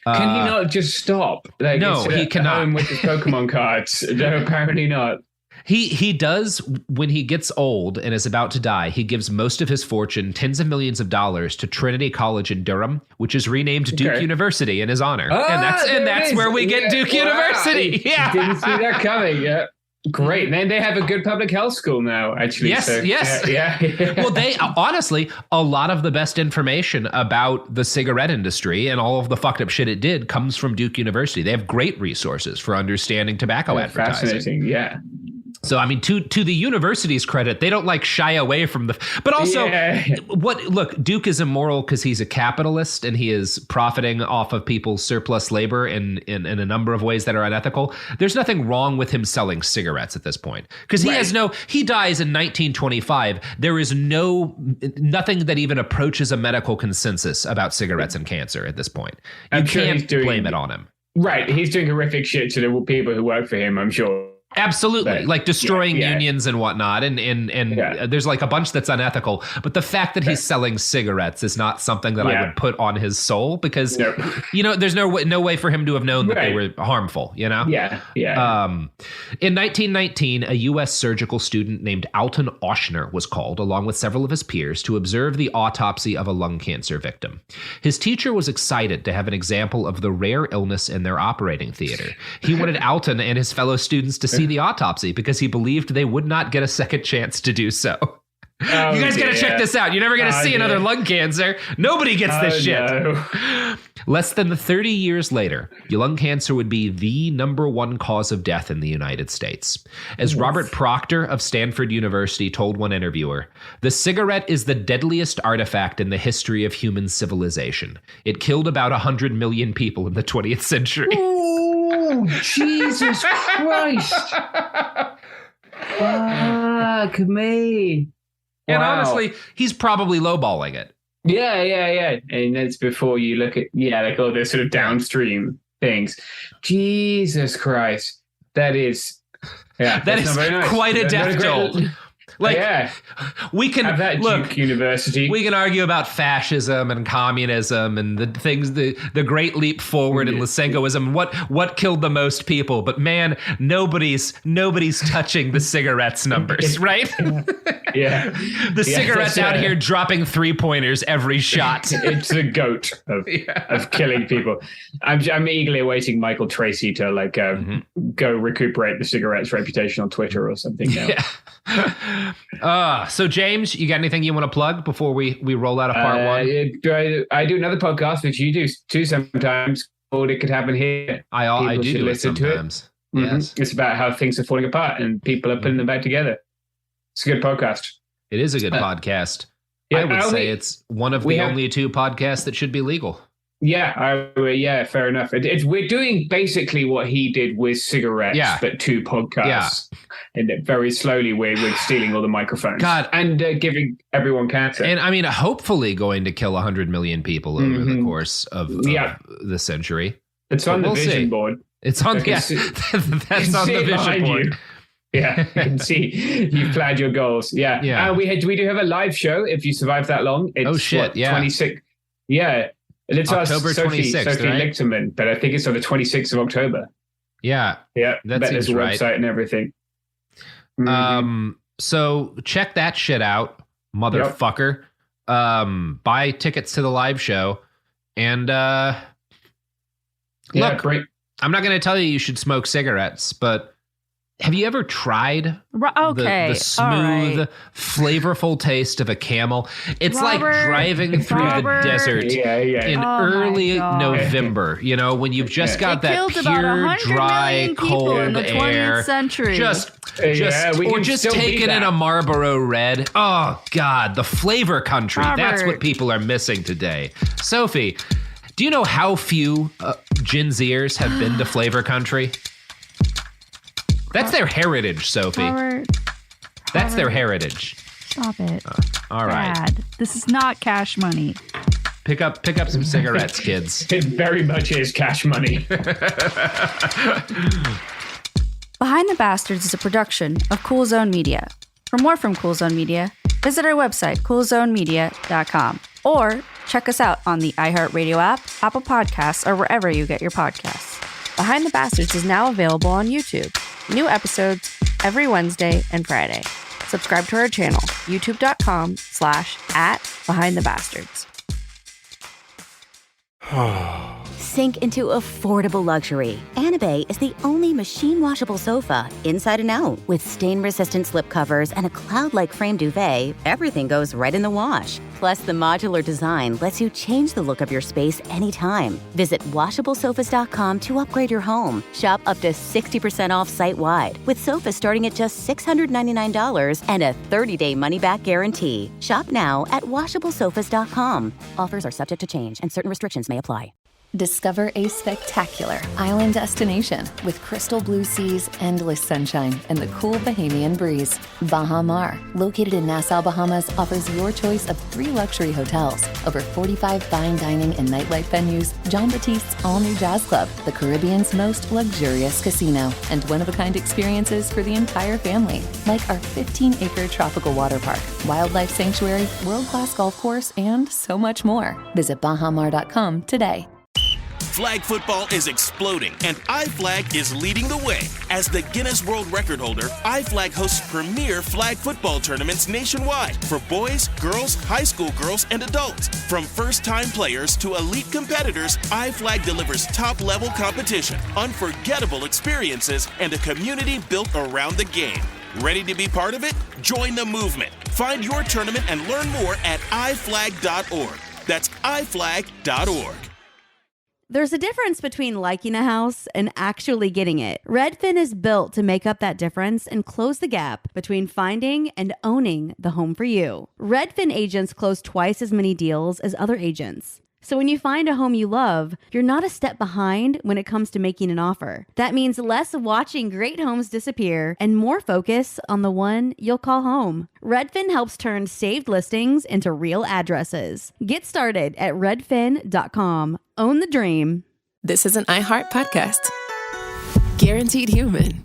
Can he not just stop? Like, no, he cannot. With his Pokemon cards. No, apparently not. He does, when he gets old and is about to die, he gives most of his fortune, tens of millions of dollars, to Trinity College in Durham, which is renamed Duke University in his honor. And that's where we get Duke University. Yeah. Didn't see that coming. Yeah. Great. And they have a good public health school now, actually. Yes, so, yes. Yeah. Well, they honestly, a lot of the best information about the cigarette industry and all of the fucked up shit it did comes from Duke University. They have great resources for understanding tobacco advertising. Fascinating, yeah. So, I mean, to the university's credit, they don't like shy away from but also look, Duke is immoral because he's a capitalist and he is profiting off of people's surplus labor in a number of ways that are unethical. There's nothing wrong with him selling cigarettes at this point because he dies in 1925. There is nothing that even approaches a medical consensus about cigarettes and cancer at this point. You can't blame it on him. Right. He's doing horrific shit to the people who work for him, I'm sure. Absolutely. Like destroying unions and whatnot. And there's like a bunch that's unethical. But the fact that he's selling cigarettes is not something that I would put on his soul because, there's no way for him to have known that they were harmful, Yeah. In 1919, a U.S. surgical student named Alton Oshner was called, along with several of his peers, to observe the autopsy of a lung cancer victim. His teacher was excited to have an example of the rare illness in their operating theater. He wanted Alton and his fellow students to see the autopsy because he believed they would not get a second chance to do so. You guys got to check this out. You're never going to see another lung cancer. Nobody gets this shit. No. Less than 30 years later, lung cancer would be the number 1 cause of death in the United States. As Robert Proctor of Stanford University told one interviewer, the cigarette is the deadliest artifact in the history of human civilization. It killed about 100 million people in the 20th century. Oh, Jesus Christ. Fuck me. And honestly, he's probably lowballing it. Yeah. And that's before you look at, like all those sort of downstream things. Jesus Christ. That is quite a death toll. Like, we can have that Duke University. We can argue about fascism and communism and the things, the Great Leap Forward and Lysenkoism. What killed the most people? But man, nobody's touching the cigarettes numbers, right? The cigarettes out here dropping 3-pointers every shot. It's the goat of killing people. I'm eagerly awaiting Michael Tracy to go recuperate the cigarettes reputation on Twitter or something now. So James, you got anything you want to plug before we roll out of part 1? I do another podcast which you do too sometimes called It Could Happen Here. I do it sometimes. Yes. It's about how things are falling apart and people are putting them back together. It's a good podcast. It is a good podcast. I would say it's one of the only 2 podcasts that should be legal. Yeah, fair enough. We're doing basically what he did with cigarettes, but 2 podcasts. And very slowly we're stealing all the microphones. God. And giving everyone cancer. And I mean, hopefully going to kill 100 million people over the course of the century. It's on the vision board. It's on, that's on the vision board. Yeah, you can see you've planned your goals. Yeah. We do have a live show if you survive that long. It's 26 Yeah. Let's ask October Sophie 26th, right? Lichterman, but I think it's on the 26th of October. Yeah. Yeah. That There's seems a right. website and everything. So check that shit out, motherfucker. Buy tickets to the live show. And look, great. I'm not going to tell you should smoke cigarettes, but have you ever tried the smooth, flavorful taste of a Camel? It's like driving through the desert in early November, you know, when you've just got that pure, dry, cold in the 20th air. century. Just taking in a Marlboro Red. Oh, God, the flavor country. That's what people are missing today. Sophie, do you know how few Gen Zers have been to flavor country? That's their heritage, Sophie. That's their heritage. Stop it. All right. Dad, this is not cash money. Pick up some cigarettes, kids. It very much is cash money. Behind the Bastards is a production of Cool Zone Media. For more from Cool Zone Media, visit our website, coolzonemedia.com, or check us out on the iHeartRadio app, Apple Podcasts, or wherever you get your podcasts. Behind the Bastards is now available on YouTube. New episodes every Wednesday and Friday. Subscribe to our channel, youtube.com/@BehindTheBastards. Sink into affordable luxury. Anabe is the only machine-washable sofa, inside and out. With stain-resistant slipcovers and a cloud-like frame duvet, everything goes right in the wash. Plus, the modular design lets you change the look of your space anytime. Visit WashableSofas.com to upgrade your home. Shop up to 60% off site-wide, with sofas starting at just $699 and a 30-day money-back guarantee. Shop now at WashableSofas.com. Offers are subject to change, and certain restrictions may apply. Discover a spectacular island destination with crystal blue seas, endless sunshine, and the cool Bahamian breeze. Baha Mar, located in Nassau, Bahamas, offers your choice of 3 luxury hotels, over 45 fine dining and nightlife venues, Jean Baptiste's all-new jazz club, the Caribbean's most luxurious casino, and one-of-a-kind experiences for the entire family, like our 15-acre tropical water park, wildlife sanctuary, world-class golf course, and so much more. Visit bahamar.com today. Flag football is exploding, and iFlag is leading the way. As the Guinness World Record holder, iFlag hosts premier flag football tournaments nationwide for boys, girls, high school girls, and adults. From first-time players to elite competitors, iFlag delivers top-level competition, unforgettable experiences, and a community built around the game. Ready to be part of it? Join the movement. Find your tournament and learn more at iflag.org. That's iflag.org. There's a difference between liking a house and actually getting it. Redfin is built to make up that difference and close the gap between finding and owning the home for you. Redfin agents close twice as many deals as other agents. So when you find a home you love, you're not a step behind when it comes to making an offer. That means less watching great homes disappear and more focus on the one you'll call home. Redfin helps turn saved listings into real addresses. Get started at redfin.com. Own the dream. This is an iHeart podcast. Guaranteed Human.